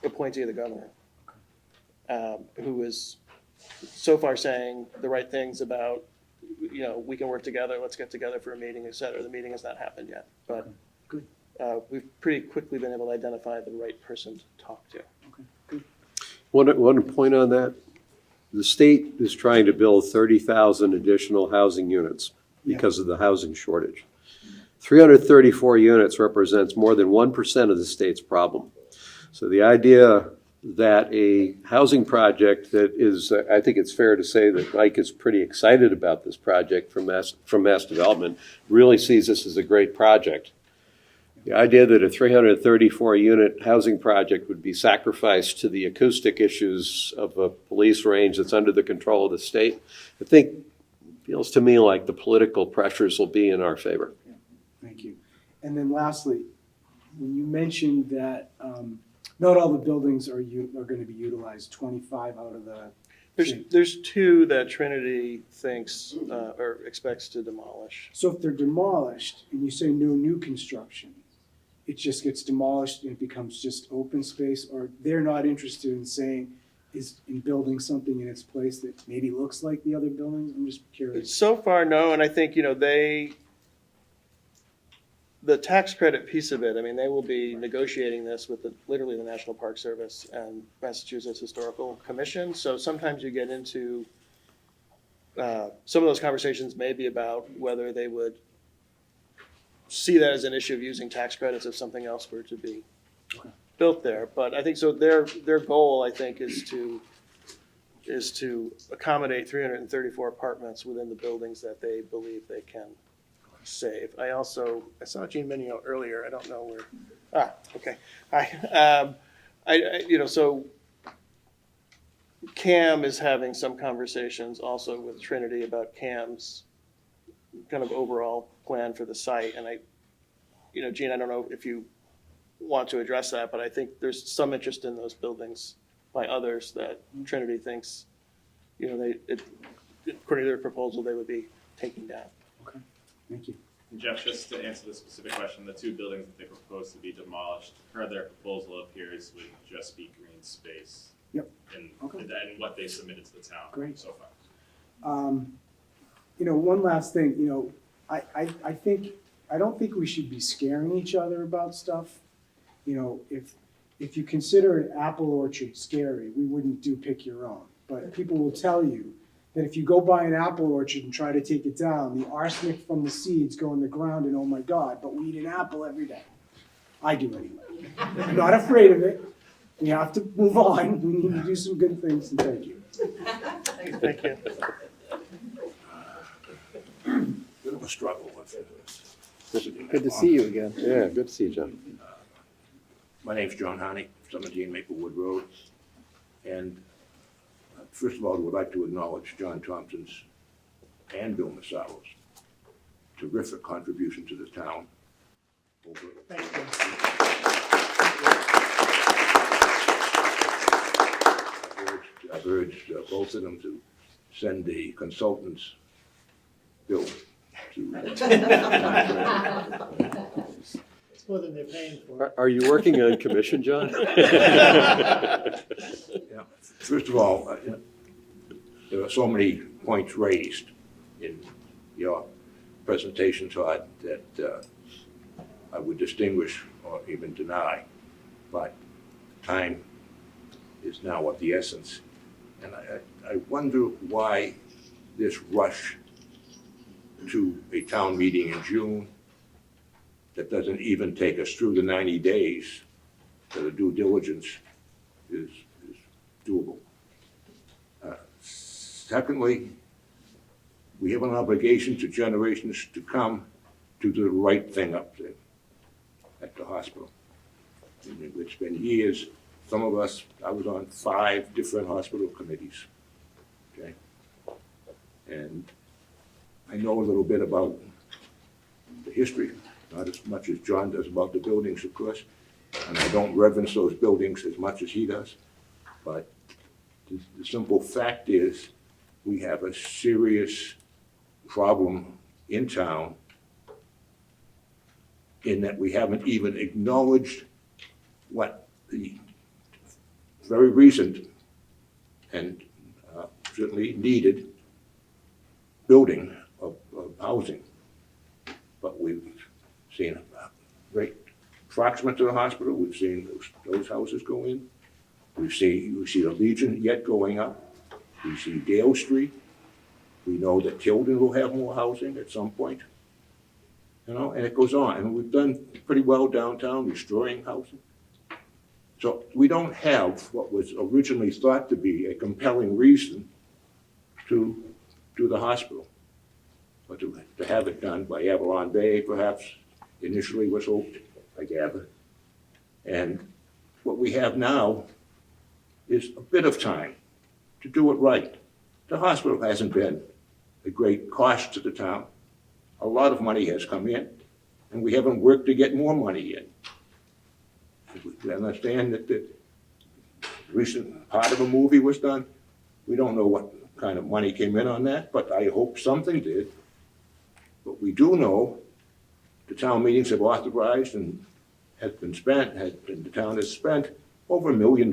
appointee of the governor, who is so far saying the right things about, we can work together, let's get together for a meeting, et cetera. The meeting has not happened yet, but Good. We've pretty quickly been able to identify the right person to talk to. One point on that, the state is trying to build 30,000 additional housing units because of the housing shortage. 334 units represents more than 1% of the state's problem. So the idea that a housing project that is, I think it's fair to say that Mike is pretty excited about this project from Mass Development, really sees this as a great project. The idea that a 334 unit housing project would be sacrificed to the acoustic issues of a police range that's under the control of the state, I think feels to me like the political pressures will be in our favor. Thank you. And then lastly, when you mentioned that not all the buildings are going to be utilized, 25 out of the... There's two that Trinity thinks or expects to demolish. So if they're demolished and you say no new construction, it just gets demolished and it becomes just open space, or they're not interested in in building something in its place that maybe looks like the other buildings? I'm just curious. So far, no, and I think, the tax credit piece of it, I mean, they will be negotiating this with literally the National Park Service and Massachusetts Historical Commission. So sometimes you get into, some of those conversations may be about whether they would see that as an issue of using tax credits if something else were to be built there. But I think so their goal, I think, is to accommodate 334 apartments within the buildings that they believe they can save. I saw Gene Minio earlier. I don't know where. Okay. Hi. So CAM is having some conversations also with Trinity about CAM's kind of overall plan for the site. And Gene, I don't know if you want to address that, but I think there's some interest in those buildings by others that Trinity thinks, according to their proposal, they would be taking down. Okay, thank you. Jeff, just to answer the specific question, the two buildings that they propose to be demolished, per their proposal appears would just be green space. Yep. And Okay. what they submitted to the town Great. so far. One last thing, I don't think we should be scaring each other about stuff. If you consider an apple orchard scary, we wouldn't do pick your own. But people will tell you that if you go by an apple orchard and try to take it down, the arsenic from the seeds go in the ground and oh my God, but we eat an apple every day. I do anyway. I'm not afraid of it. We have to move on. We need to do some good things, and thank you. Thank you. Bit of a struggle with this. Good to see you again. Yeah, good to see you, John. My name's John Honey, 17 Maplewood Road. And first of all, I would like to acknowledge John Thompson's and Bill Massaro's terrific contribution to the town. I've urged both of them to send the consultants' bill to. It's more than they're paying for. Are you working on commission, John? Yeah. First of all, there are so many points raised in your presentation, Todd, that I would distinguish or even deny, but time is now of the essence. And I wonder why this rush to a town meeting in June that doesn't even take us through the 90 days that a due diligence is doable. Secondly, we have an obligation to generations to come to do the right thing up there at the hospital. It's been years. Some of us, I was on 5 different hospital committees, okay? And I know a little bit about the history, not as much as John does about the buildings, of course, and I don't reverence those buildings as much as he does, but the simple fact is we have a serious problem in town in that we haven't even acknowledged what the very recent and certainly needed building of housing. But we've seen right proximate to the hospital, we've seen those houses go in. We see the Legion yet going up. We see Dale Street. We know that Tilden will have more housing at some point. You know, and it goes on. And we've done pretty well downtown restoring housing. So we don't have what was originally thought to be a compelling reason to do the hospital. But to have it done by Avalon Bay, perhaps, initially was hoped, I gather. And what we have now is a bit of time to do it right. The hospital hasn't been a great cost to the town. A lot of money has come in, and we haven't worked to get more money in. We understand that the recent part of a movie was done. We don't know what kind of money came in on that, but I hope something did. But we do know the town meetings have authorized and has been spent, and the town has spent over $1 million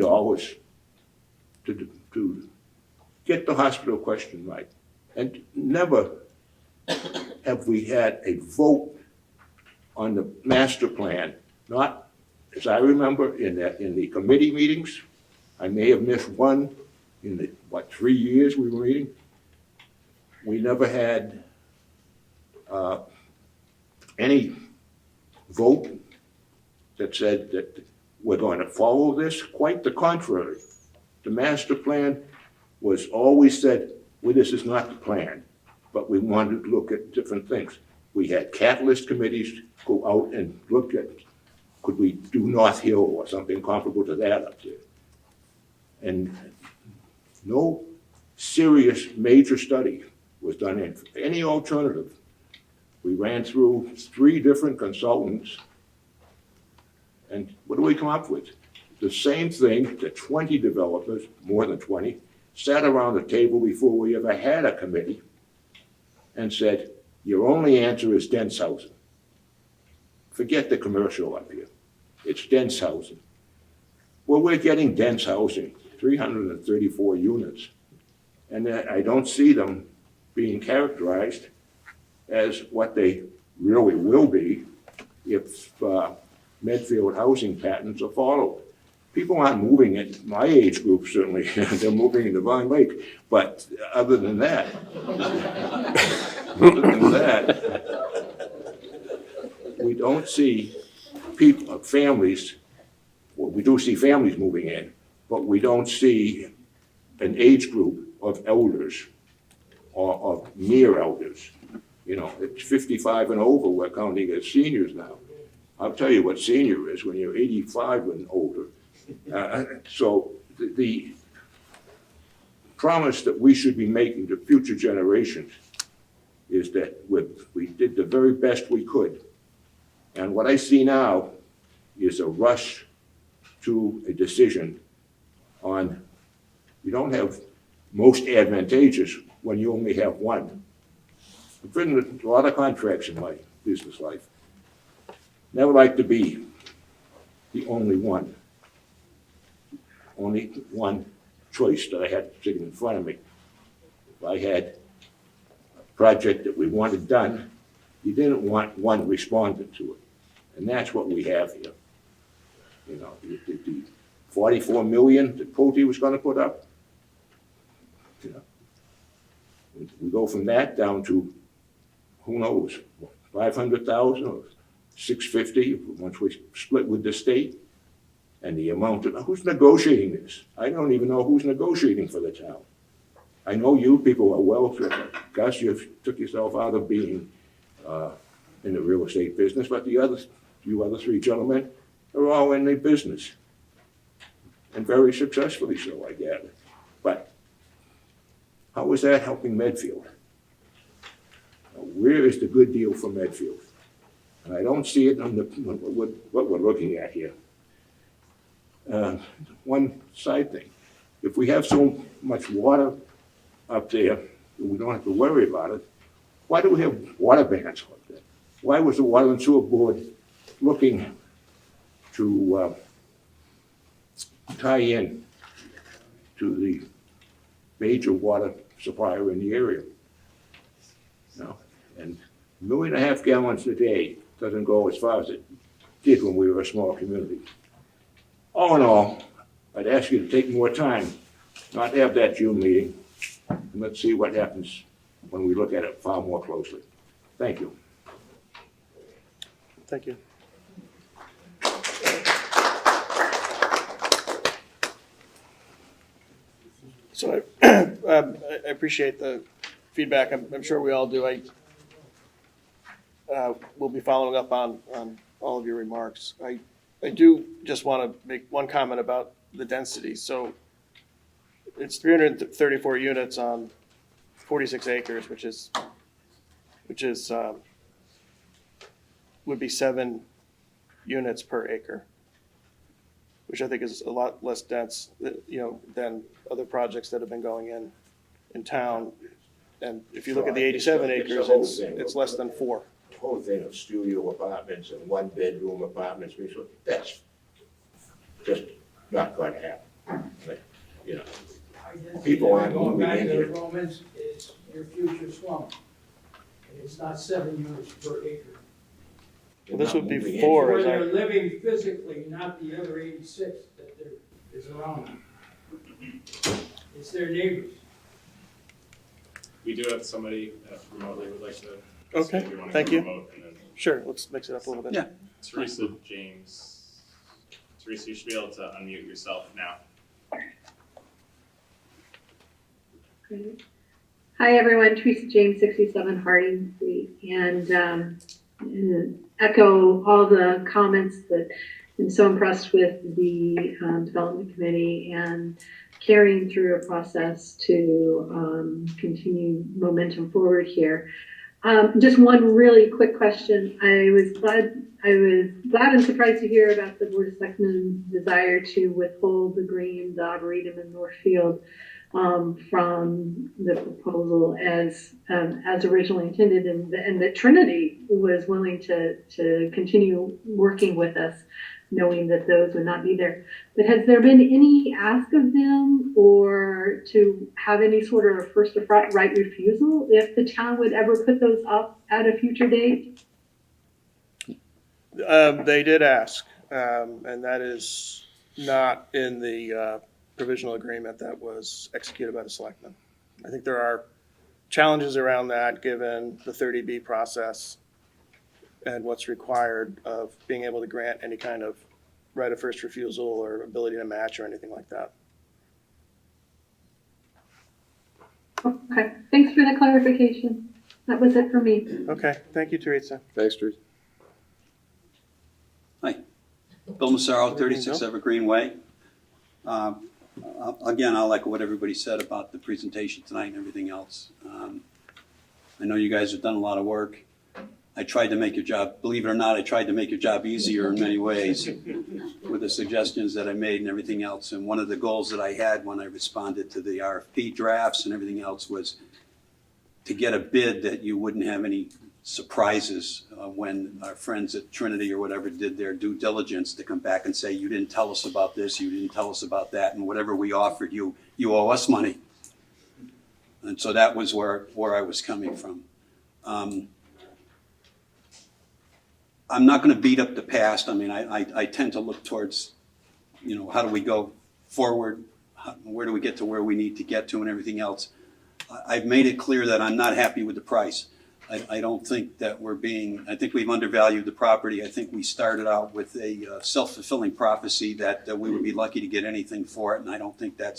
to get the hospital question right. And never have we had a vote on the master plan, not, as I remember, in the committee meetings. I may have missed one in the, 3 years we were meeting. We never had any vote that said that we're going to follow this. Quite the contrary. The master plan was always said, well, this is not the plan, but we wanted to look at different things. We had catalyst committees go out and look at, could we do North Hill or something comparable to that up there? And no serious major study was done in any alternative. We ran through 3 different consultants, and what do we come up with? The same thing that 20 developers, more than 20, sat around the table before we ever had a committee and said, your only answer is dense housing. Forget the commercial up here. It's dense housing. Well, we're getting dense housing, 334 units. And I don't see them being characterized as what they really will be if Medfield housing patterns are followed. People aren't moving in my age group, certainly. They're moving in Divine Lake. But other than that, we don't see people, families, we do see families moving in, but we don't see an age group of elders or of near elders. You know, it's 55 and over, we're counting as seniors now. I'll tell you what senior is when you're 85 and older. So the promise that we should be making to future generations is that we did the very best we could. And what I see now is a rush to a decision on, you don't have most advantageous when you only have one. I've written a lot of contracts in my business life. Never like to be the only one. Only one choice that I had sitting in front of me. If I had a project that we wanted done, you didn't want one respondent to it. And that's what we have here. You know, the 44 million that Pulte was gonna put up, you know, we go from that down to, who knows, 500,000 or 650 once we split with the state. And the amount of, who's negotiating this? I don't even know who's negotiating for the town. I know you people are well, Gus, you took yourself out of being in the real estate business, but you other three gentlemen are all in the business. And very successfully so, I gather. But how is that helping Medfield? Where is the good deal for Medfield? And I don't see it on what we're looking at here. One side thing, if we have so much water up there, we don't have to worry about it, why do we have water bans like that? Why was the Water and Sewer Board looking to tie in to the major water supplier in the area? No, and 1.5 million gallons a day doesn't go as far as it did when we were a small community. All in all, I'd ask you to take more time, not have that June meeting, and let's see what happens when we look at it far more closely. Thank you. Thank you. So I appreciate the feedback. I'm sure we all do. We'll be following up on all of your remarks. I do just want to make one comment about the density. So it's 334 units on 46 acres, which would be 7 units per acre, which I think is a lot less dense, than other projects that have been going in town. And if you look at the 87 acres, it's less than 4. Whole thing of studio apartments and one-bedroom apartments, that's just not going to happen. But, you know, people aren't Going moving back in to the here. Romans, it's your future slum. And it's not 7 units per acre. Well, this would be Moving in 4. Where as they're I- living physically, not the other 86 that is around them. It's their neighbors. We do have somebody remotely would like to. Okay, if wanna thank go you. remote, and then Sure, let's mix it up a little bit. Yeah. Teresa James. Teresa, you should be able to unmute yourself now. Hi, everyone. Teresa James, 67 Harding Street, and echo all the comments that I'm so impressed with the development committee and carrying through a process to continue momentum forward here. Just one really quick question. I was glad and surprised to hear about the Board of Selectmen's desire to withhold the Greens, Arboretum, and Northfield from the proposal as originally intended, and that Trinity was willing to continue working with us, knowing that those would not be there. But has there been any ask of them or to have any sort of first right refusal if the town would ever put those up at a future date? They did ask, and that is not in the provisional agreement that was executed by the selectmen. I think there are challenges around that given the 30B process and what's required of being able to grant any kind of right of first refusal or ability to match or anything like that. Okay, thanks for the clarification. That was it for me. Okay, thank you, Teresa. Thanks, Teresa. Bill Massaro, There you 36 go. Evergreen Way. Again, I'll echo what everybody said about the presentation tonight and everything else. I know you guys have done a lot of work. I tried to make your job, believe it or not, I tried to make your job easier in many ways with the suggestions that I made and everything else. And one of the goals that I had when I responded to the RFP drafts and everything else was to get a bid that you wouldn't have any surprises when our friends at Trinity or whatever did their due diligence to come back and say, you didn't tell us about this, you didn't tell us about that, and whatever we offered you, you owe us money. And so that was where I was coming from. I'm not going to beat up the past. I mean, I tend to look towards, how do we go forward? Where do we get to where we need to get to and everything else? I've made it clear that I'm not happy with the price. I don't think that I think we've undervalued the property. I think we started out with a self-fulfilling prophecy that we would be lucky to get anything for it, and I don't think that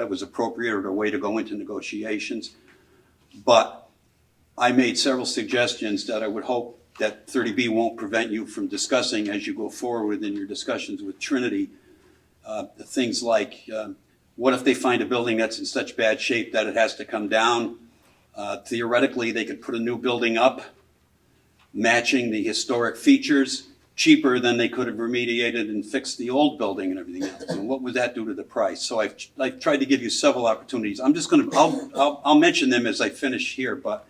was appropriate or the way to go into negotiations. But I made several suggestions that I would hope that 30B won't prevent you from discussing as you go forward in your discussions with Trinity. Things like, what if they find a building that's in such bad shape that it has to come down? Theoretically, they could put a new building up, matching the historic features, cheaper than they could have remediated and fixed the old building and everything else. And what would that do to the price? So I've tried to give you several opportunities. I'm just going to, I'll mention them as I finish here, but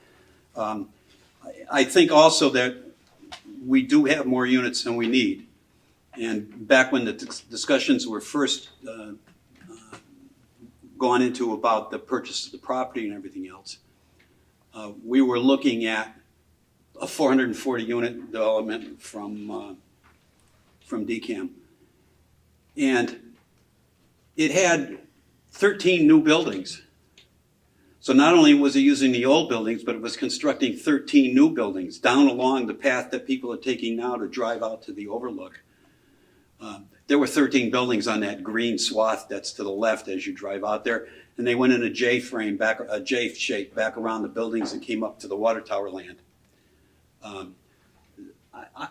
I think also that we do have more units than we need. And back when the discussions were first gone into about the purchase of the property and everything else, we were looking at a 440 unit development from DCAM. And it had 13 new buildings. So not only was it using the old buildings, but it was constructing 13 new buildings down along the path that people are taking now to drive out to the overlook. There were 13 buildings on that green swath that's to the left as you drive out there, and they went in a J shape back around the buildings and came up to the water tower land.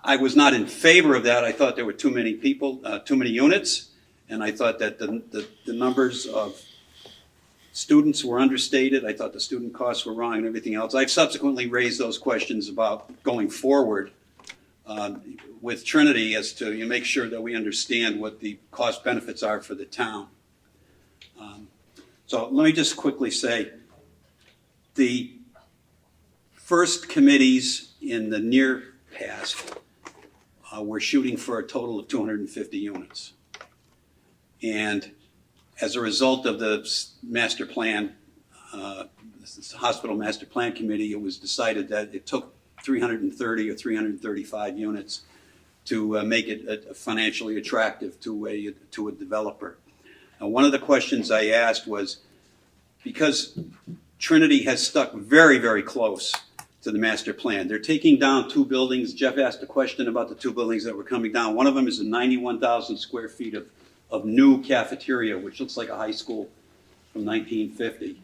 I was not in favor of that. I thought there were too many people, too many units, and I thought that the numbers of students were understated. I thought the student costs were wrong and everything else. I've subsequently raised those questions about going forward with Trinity as to make sure that we understand what the cost benefits are for the town. So let me just quickly say, the first committees in the near past were shooting for a total of 250 units. And as a result of the master plan, this hospital master plan committee, it was decided that it took 330 or 335 units to make it financially attractive to a developer. Now, one of the questions I asked was, because Trinity has stuck very, very close to the master plan. They're taking down 2 buildings. Jeff asked a question about the 2 buildings that were coming down. One of them is a 91,000 square feet of new cafeteria, which looks like a high school from 1950.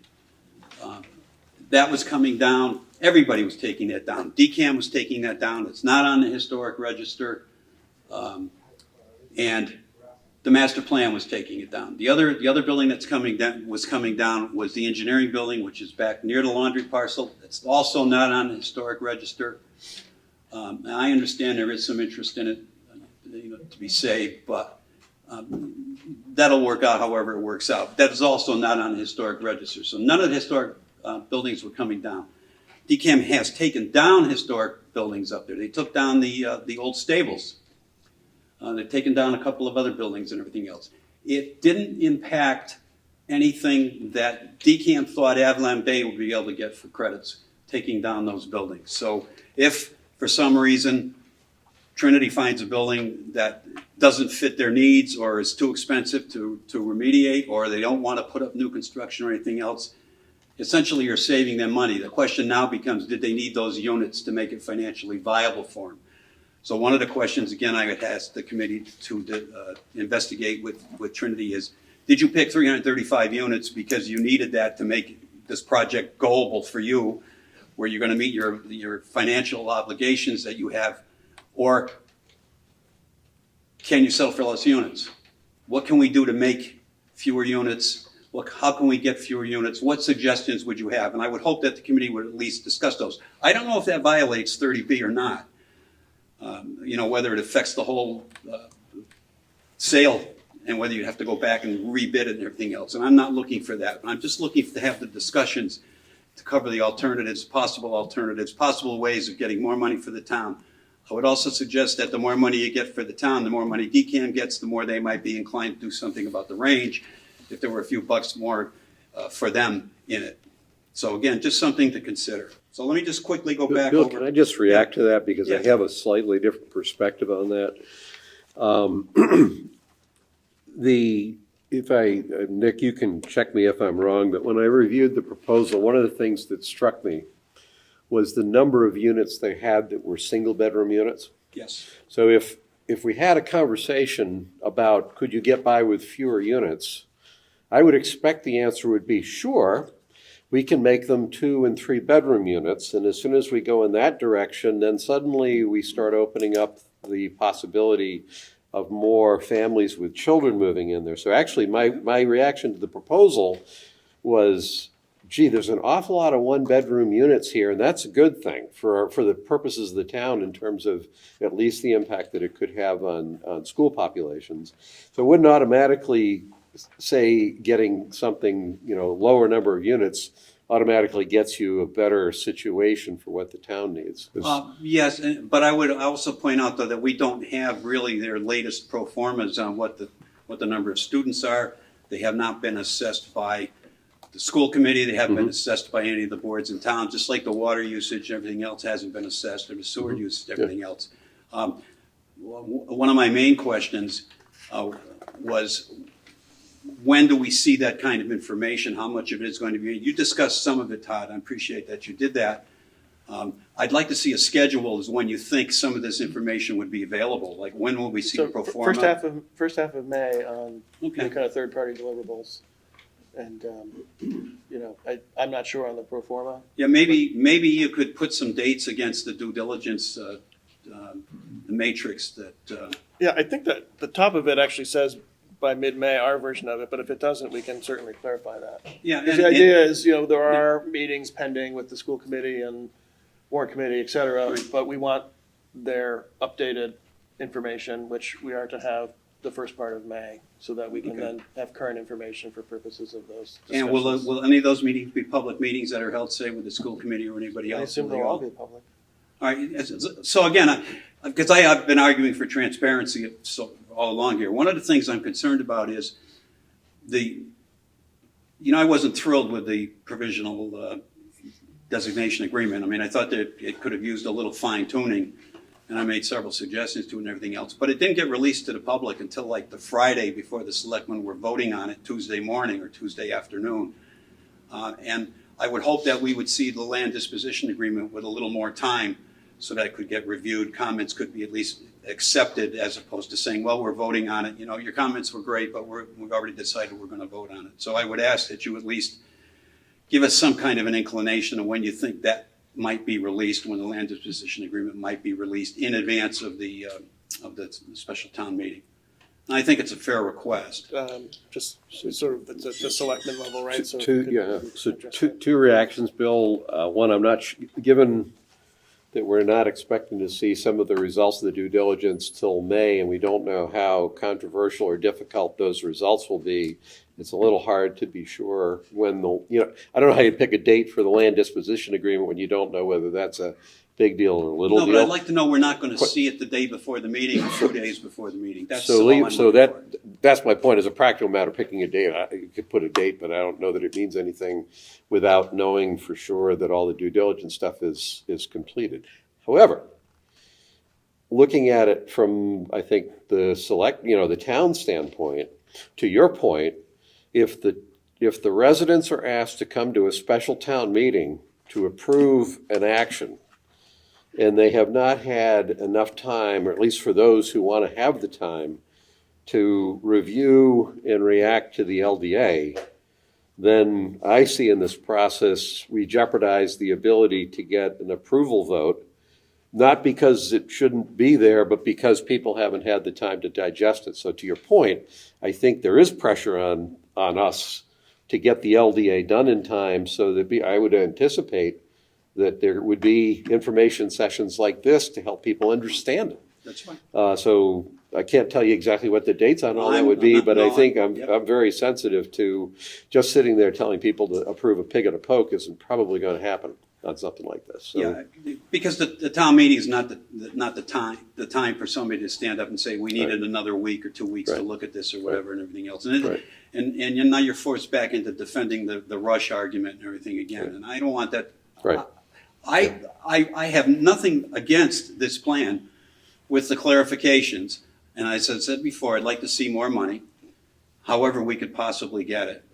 That was coming down. Everybody was taking that down. DCAM was taking that down. It's not on the historic register. And the master plan was taking it down. The other building that's coming down was the engineering building, which is back near the laundry parcel. It's also not on the historic register. And I understand there is some interest in it, to be saved, but that'll work out however it works out. That is also not on the historic register. So none of the historic buildings were coming down. DCAM has taken down historic buildings up there. They took down the old stables. They've taken down a couple of other buildings and everything else. It didn't impact anything that DCAM thought Avalon Bay would be able to get for credits, taking down those buildings. So if, for some reason, Trinity finds a building that doesn't fit their needs or is too expensive to remediate, or they don't want to put up new construction or anything else, essentially you're saving them money. The question now becomes, did they need those units to make it financially viable for them? So one of the questions, again, I would ask the committee to investigate with Trinity is, did you pick 335 units because you needed that to make this project goable for you, where you're going to meet your financial obligations that you have, or can you sell for less units? What can we do to make fewer units? How can we get fewer units? What suggestions would you have? And I would hope that the committee would at least discuss those. I don't know if that violates 30B or not. Whether it affects the whole sale and whether you have to go back and rebid it and everything else. And I'm not looking for that. I'm just looking to have the discussions to cover the alternatives, possible ways of getting more money for the town. I would also suggest that the more money you get for the town, the more money DCAM gets, the more they might be inclined to do something about the range if there were a few bucks more for them in it. So again, just something to consider. So let me just quickly go back Bill, over. can I just react to that because Yes. I have a slightly different perspective on that. Nick, you can check me if I'm wrong, but when I reviewed the proposal, one of the things that struck me was the number of units they had that were single-bedroom units. Yes. So if we had a conversation about could you get by with fewer units, I would expect the answer would be sure. We can make them 2 and 3 bedroom units, and as soon as we go in that direction, then suddenly we start opening up the possibility of more families with children moving in there. So actually, my reaction to the proposal was, gee, there's an awful lot of 1-bedroom units here, and that's a good thing for the purposes of the town in terms of at least the impact that it could have on school populations. So it wouldn't automatically say getting something, lower number of units automatically gets you a better situation for what the town needs. Yes, but I would also point out, though, that we don't have really their latest pro formas on what the number of students are. They have not been assessed by the school committee. They haven't been assessed by any of the boards in town, just like the water usage and everything else hasn't been assessed, or the sewer usage, everything else. One of my main questions was, when do we see that kind of information? How much of it is going to be? You discussed some of it, Todd. I appreciate that you did that. I'd like to see a schedule as when you think some of this information would be available. Like, when will we see the pro forma? First half of May on kind of third-party deliverables. And, I'm not sure on the pro forma. Yeah, maybe you could put some dates against the due diligence, the matrix that. Yeah, I think that the top of it actually says by mid-May, our version of it, but if it doesn't, we can certainly clarify that. Yeah. Because the idea is, there are meetings pending with the school committee and warrant committee, et cetera, Right. but we want their updated information, which we are to have the first part of May, so that we can then have current information for purposes of those discussions. And will any of those meetings be public meetings that are held, say, with the school committee or anybody I else? assume they'll all be public. All right. So again, because I've been arguing for transparency all along here. One of the things I'm concerned about is I wasn't thrilled with the provisional designation agreement. I mean, I thought that it could have used a little fine tuning, and I made several suggestions to it and everything else. But it didn't get released to the public until like the Friday before the selectmen were voting on it, Tuesday morning or Tuesday afternoon. And I would hope that we would see the land disposition agreement with a little more time so that it could get reviewed. Comments could be at least accepted, as opposed to saying, well, we're voting on it. Your comments were great, but we've already decided we're going to vote on it. So I would ask that you at least give us some kind of an inclination of when you think that might be released, when the land disposition agreement might be released in advance of the special town meeting. And I think it's a fair request. Just sort of the selectmen level, right? So Two reactions, Bill. One, I'm not given that we're not expecting to see some of the results of the due diligence till May, and we don't know how controversial or difficult those results will be. It's a little hard to be sure when I don't know how you pick a date for the land disposition agreement when you don't know whether that's a big deal or a little deal. No, but I'd like to know we're not going to see it the day before the meeting or 2 days before the meeting. That's that's my point. As a practical matter, picking a date, you could put a date, but I don't know that it means anything without knowing for sure that all the due diligence stuff is completed. However, looking at it from, I think, the town standpoint, to your point, if the residents are asked to come to a special town meeting to approve an action, and they have not had enough time, or at least for those who want to have the time, to review and react to the LDA, then I see in this process, we jeopardize the ability to get an approval vote, not because it shouldn't be there, but because people haven't had the time to digest it. So to your point, I think there is pressure on us to get the LDA done in time, so that I would anticipate that there would be information sessions like this to help people understand it. That's fine. So I can't tell you exactly what the dates on all that would be, but I think I'm very sensitive to just sitting there telling people to approve a pig and a poke isn't probably going to happen on something like this. So, Yeah, because the town meeting is not the time for somebody to stand up and say, we needed another week or 2 weeks to look at this or whatever and everything else. And now you're forced back into defending the rush argument and everything again. And I don't want that. Right. I have nothing against this plan with the clarifications. And as I said before, I'd like to see more money, however we could possibly get it.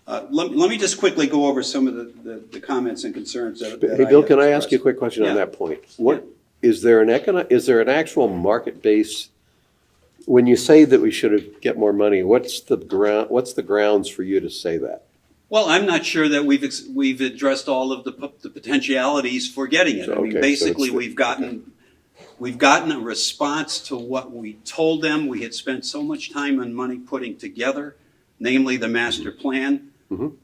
Let me just quickly go over some of the comments and concerns that hey, Bill, can I expressed. ask you a quick question on Yeah. that point? Is there an actual market base? When you say that we should get more money, what's the grounds for you to say that? Well, I'm not sure that we've addressed all of the potentialities for getting it. I mean, basically, we've gotten a response to what we told them we had spent so much time and money putting together, namely the master plan,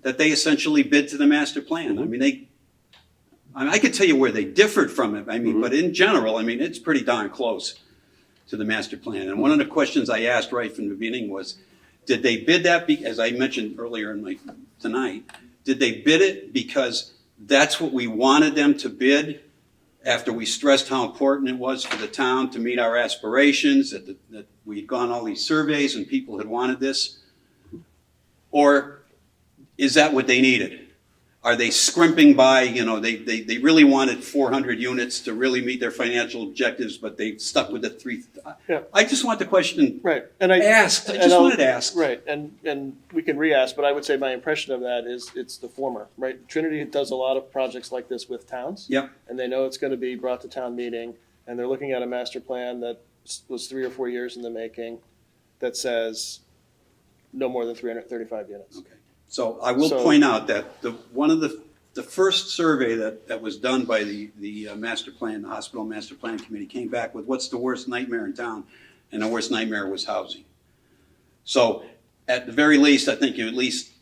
that they essentially bid to the master plan. I mean, I could tell you where they differed from it. I mean, but in general, I mean, it's pretty darn close to the master plan. And one of the questions I asked right from the beginning was, did they bid that, as I mentioned earlier tonight, did they bid it because that's what we wanted them to bid after we stressed how important it was for the town to meet our aspirations, that we'd gone all these surveys and people had wanted this? Or is that what they needed? Are they scrimping by, they really wanted 400 units to really meet their financial objectives, but they stuck with the 3. Yeah. I just want the question asked. I just wanted to ask. Right, and we can re-ask, but I would say my impression of that is it's the former, right? Trinity does a lot of projects like this with towns. Yep. And they know it's going to be brought to town meeting, and they're looking at a master plan that was 3 or 4 years in the making that says no more than 335 units. Okay. So I will point out that one of the first survey that was done by the master plan, the hospital master plan committee, came back with what's the worst nightmare in town, and the worst nightmare was housing. So at the very least, I think you at least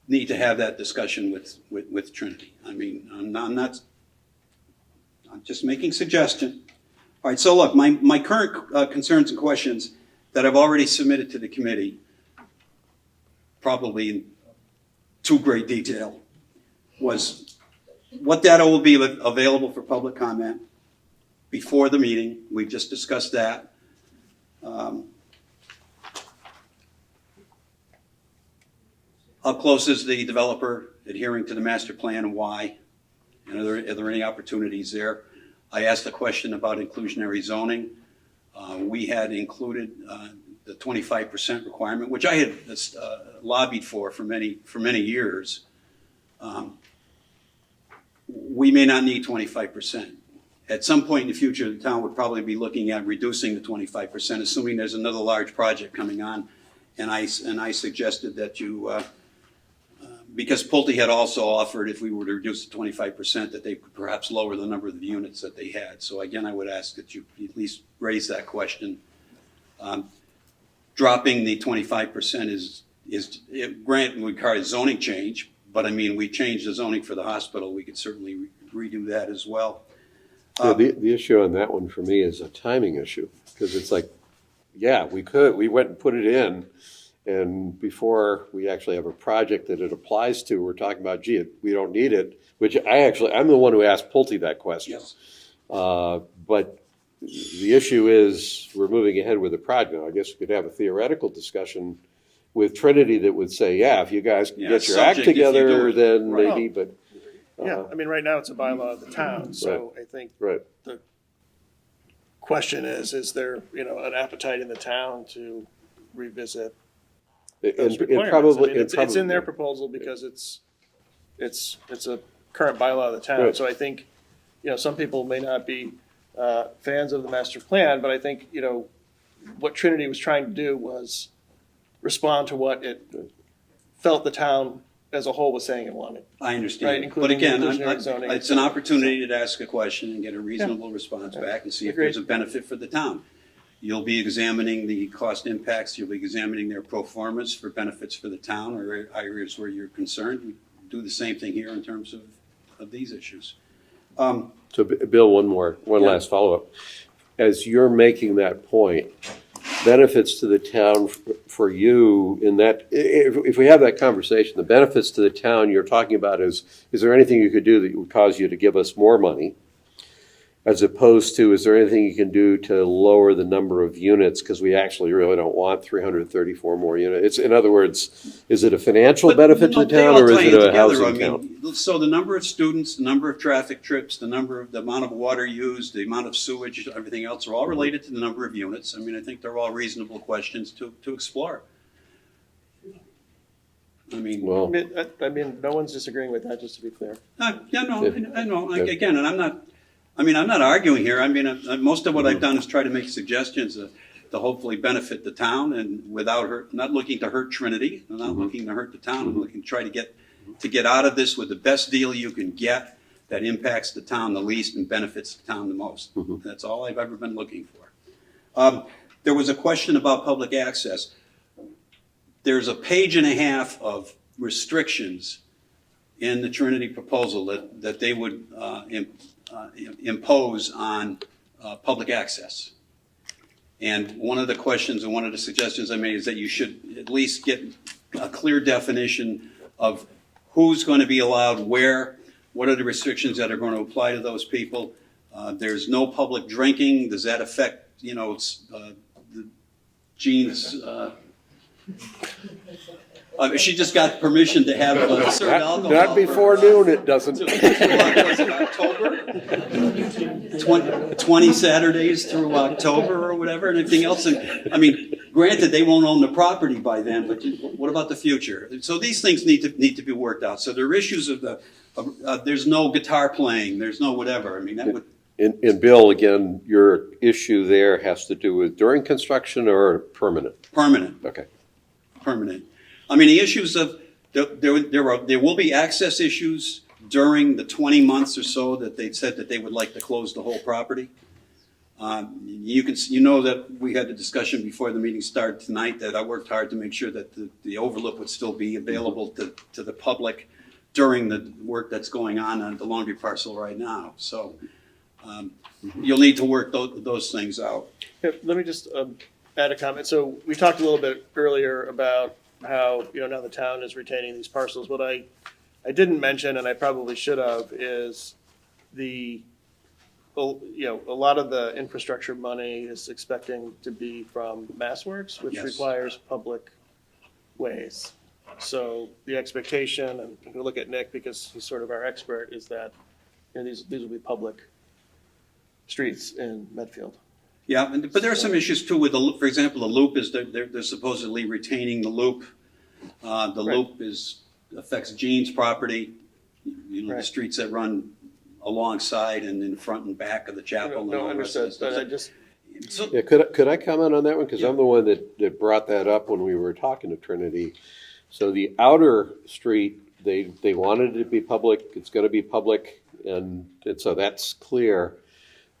need to have that discussion with Trinity. I mean, I'm just making suggestion. All right. So look, my current concerns and questions that I've already submitted to the committee, probably in too great detail, was what data will be available for public comment before the meeting. We've just discussed that. How close is the developer adhering to the master plan and why? And are there any opportunities there? I asked a question about inclusionary zoning. We had included the 25% requirement, which I had lobbied for many years. We may not need 25%. At some point in the future, the town would probably be looking at reducing the 25%, assuming there's another large project coming on. And I suggested that you, because Pulte had also offered, if we were to reduce the 25%, that they could perhaps lower the number of the units that they had. So again, I would ask that you at least raise that question. Dropping the 25% granted requires zoning change, but I mean, we changed the zoning for the hospital. We could certainly redo that as well. The issue on that one for me is a timing issue, because it's like, yeah, we went and put it in, and before we actually have a project that it applies to, we're talking about, gee, we don't need it, which I'm the one who asked Pulte that question. Yes. But the issue is we're moving ahead with the project. I guess we could have a theoretical discussion with Trinity that would say, yeah, if you guys can get your act together, then maybe, but. Yeah, I mean, right now it's a bylaw of the town, so I think the question is there, an appetite in the town to revisit those requirements? It's in their proposal because it's a current bylaw of the town. So I think, some people may not be fans of the master plan, but I think, what Trinity was trying to do was respond to what it felt the town as a whole was saying it wanted. I Right, understand. But including again, inclusionary zoning. it's an opportunity to ask a question and get a reasonable response back and see if there's a Agreed. benefit for the town. You'll be examining the cost impacts, you'll be examining their pro formas for benefits for the town or areas where you're concerned. We do the same thing here in terms of these issues. So Bill, one Yeah. last follow-up. As you're making that point, benefits to the town for you in that, if we have that conversation, the benefits to the town you're talking about is there anything you could do that would cause you to give us more money? As opposed to, is there anything you can do to lower the number of units? Because we actually really don't want 334 more units. In other words, is it a financial benefit to the town or is it a housing count? So the number of students, the number of traffic trips, the amount of water used, the amount of sewage, everything else are all related to the number of units. I mean, I think they're all reasonable questions to explore. I mean, Well, I mean, no one's disagreeing with that, just to be clear. I know. Like, again, and I'm not arguing here. I mean, most of what I've done is try to make suggestions to hopefully benefit the town and without not looking to hurt Trinity, not looking to hurt the town. I'm looking to try to get out of this with the best deal you can get that impacts the town the least and benefits the town the most. That's all I've ever been looking for. There was a question about public access. There's a page and a half of restrictions in the Trinity proposal that they would impose on public access. And one of the questions and one of the suggestions I made is that you should at least get a clear definition of who's going to be allowed where, what are the restrictions that are going to apply to those people. There's no public drinking. Does that affect, Jean's... she just got permission to have serve alcohol. Not before noon, it doesn't. Was it October? 20 Saturdays through October or whatever, and everything else. And I mean, granted, they won't own the property by then, but what about the future? So these things need to be worked out. So there are issues of there's no guitar playing, there's no whatever. I mean, that would. And Bill, again, your issue there has to do with during construction or permanent? Permanent. Okay. Permanent. I mean, the issues of there will be access issues during the 20 months or so that they said that they would like to close the whole property. You know that we had a discussion before the meeting started tonight that I worked hard to make sure that the overlook would still be available to the public during the work that's going on the laundry parcel right now. So you'll need to work those things out. Yeah, let me just add a comment. So we talked a little bit earlier about how, now the town is retaining these parcels. What I didn't mention, and I probably should have, is a lot of the infrastructure money is expecting to be from MassWorks, which Yes. requires public ways. So the expectation, and we'll look at Nick because he's sort of our expert, is that these will be public streets in Medfield. Yeah, but there are some issues too with for example, the loop is they're supposedly retaining the loop. The loop affects Jean's property. The streets that run alongside and in front and back of the chapel. No, understood. But I just. Yeah, could I comment on that one? Because I'm the one that brought that up when we were talking to Trinity. So the outer street, they wanted it to be public. It's going to be public, and so that's clear.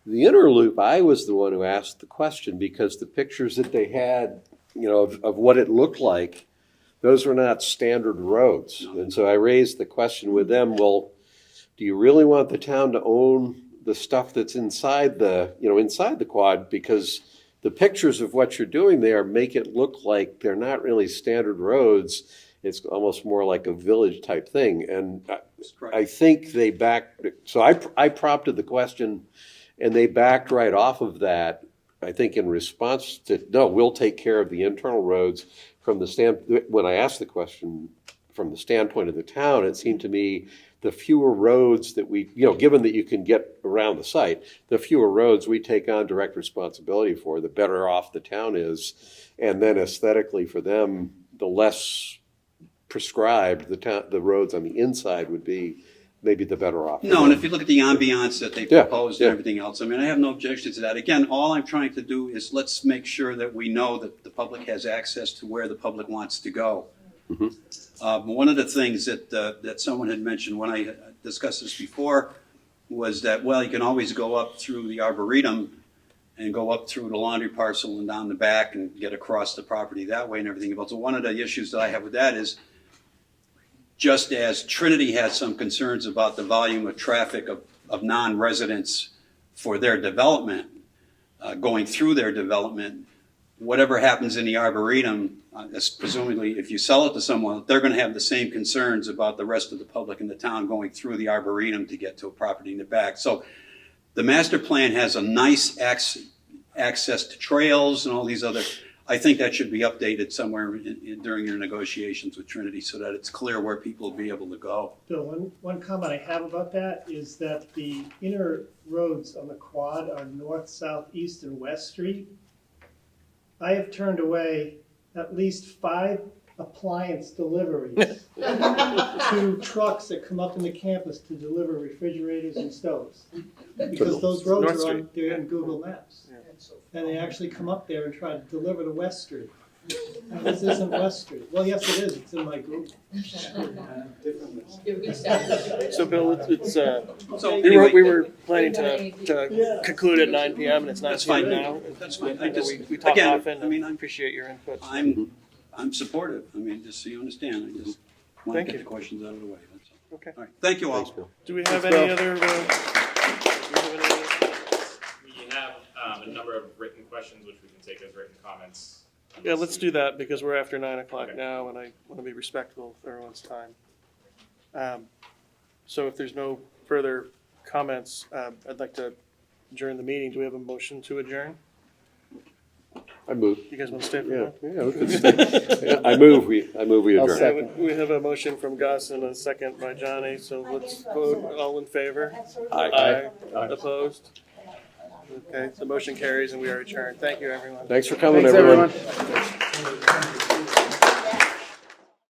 The inner loop, I was the one who asked the question because the pictures that they had, of what it looked like, those were not standard roads. And so I raised the question with them, well, do you really want the town to own the stuff that's inside the quad? Because the pictures of what you're doing there make it look like they're not really standard roads. It's almost more like a village type thing. And I think they backed, so I prompted the question and they backed right off of that, I think in response to, no, we'll take care of the internal roads. When I asked the question from the standpoint of the town, it seemed to me the fewer roads that we, given that you can get around the site, the fewer roads we take on direct responsibility for, the better off the town is. And then aesthetically for them, the less prescribed the roads on the inside would be. maybe the better option. No, and if you look at the ambiance that they Yeah, proposed yeah. and everything else, I mean, I have no objection to that. Again, all I'm trying to do is let's make sure that we know that the public has access to where the public wants to go. One of the things that someone had mentioned when I discussed this before was that, well, you can always go up through the Arboretum and go up through the laundry parcel and down the back and get across the property that way and everything else. So one of the issues that I have with that is, just as Trinity has some concerns about the volume of traffic of non-residents for their development, going through their development, whatever happens in the Arboretum, presumably if you sell it to someone, they're going to have the same concerns about the rest of the public in the town going through the Arboretum to get to a property in the back. So the master plan has a nice access to trails and all these other, I think that should be updated somewhere during your negotiations with Trinity so that it's clear where people will be able to go. Bill, one comment I have about that is that the inner roads on the quad are north, south, east, and west street. I have turned away at least 5 appliance deliveries to trucks that come up in the campus to deliver refrigerators and stoves. Because those roads North are Street. they're in Google Maps. And they actually come up there and try to deliver to West Street. And this isn't West Street. Well, yes, it is. It's in my Google. So Bill, it's So we anyway, were planning to conclude at 9 PM and it's 9 That's fine. PM now. That's fine. I know we talk again, often, I mean, and appreciate your input. I'm supportive. I mean, just so you understand, I just want Thank to get you. the questions out of the way. That's all. Okay. All right. Thank you all. Thanks, Bill. Do we have Thanks, any Bill. other, We have a number of written questions which we can take as written comments. yeah, let's do that because we're after 9 o'clock Okay. now and I want to be respectful of everyone's time. So if there's no further comments, I'd like to adjourn the meeting. Do we have a motion to adjourn? I move. You guys want to stay for Yeah, that? yeah, we could stay. Yeah, I move we I'll adjourn. second. We have a motion from Gus and a second by Johnny, so let's vote. All in favor? Aye. Opposed? Okay, the motion carries and we are adjourned. Thank you, everyone. Thanks for coming, Thanks, everyone. everyone.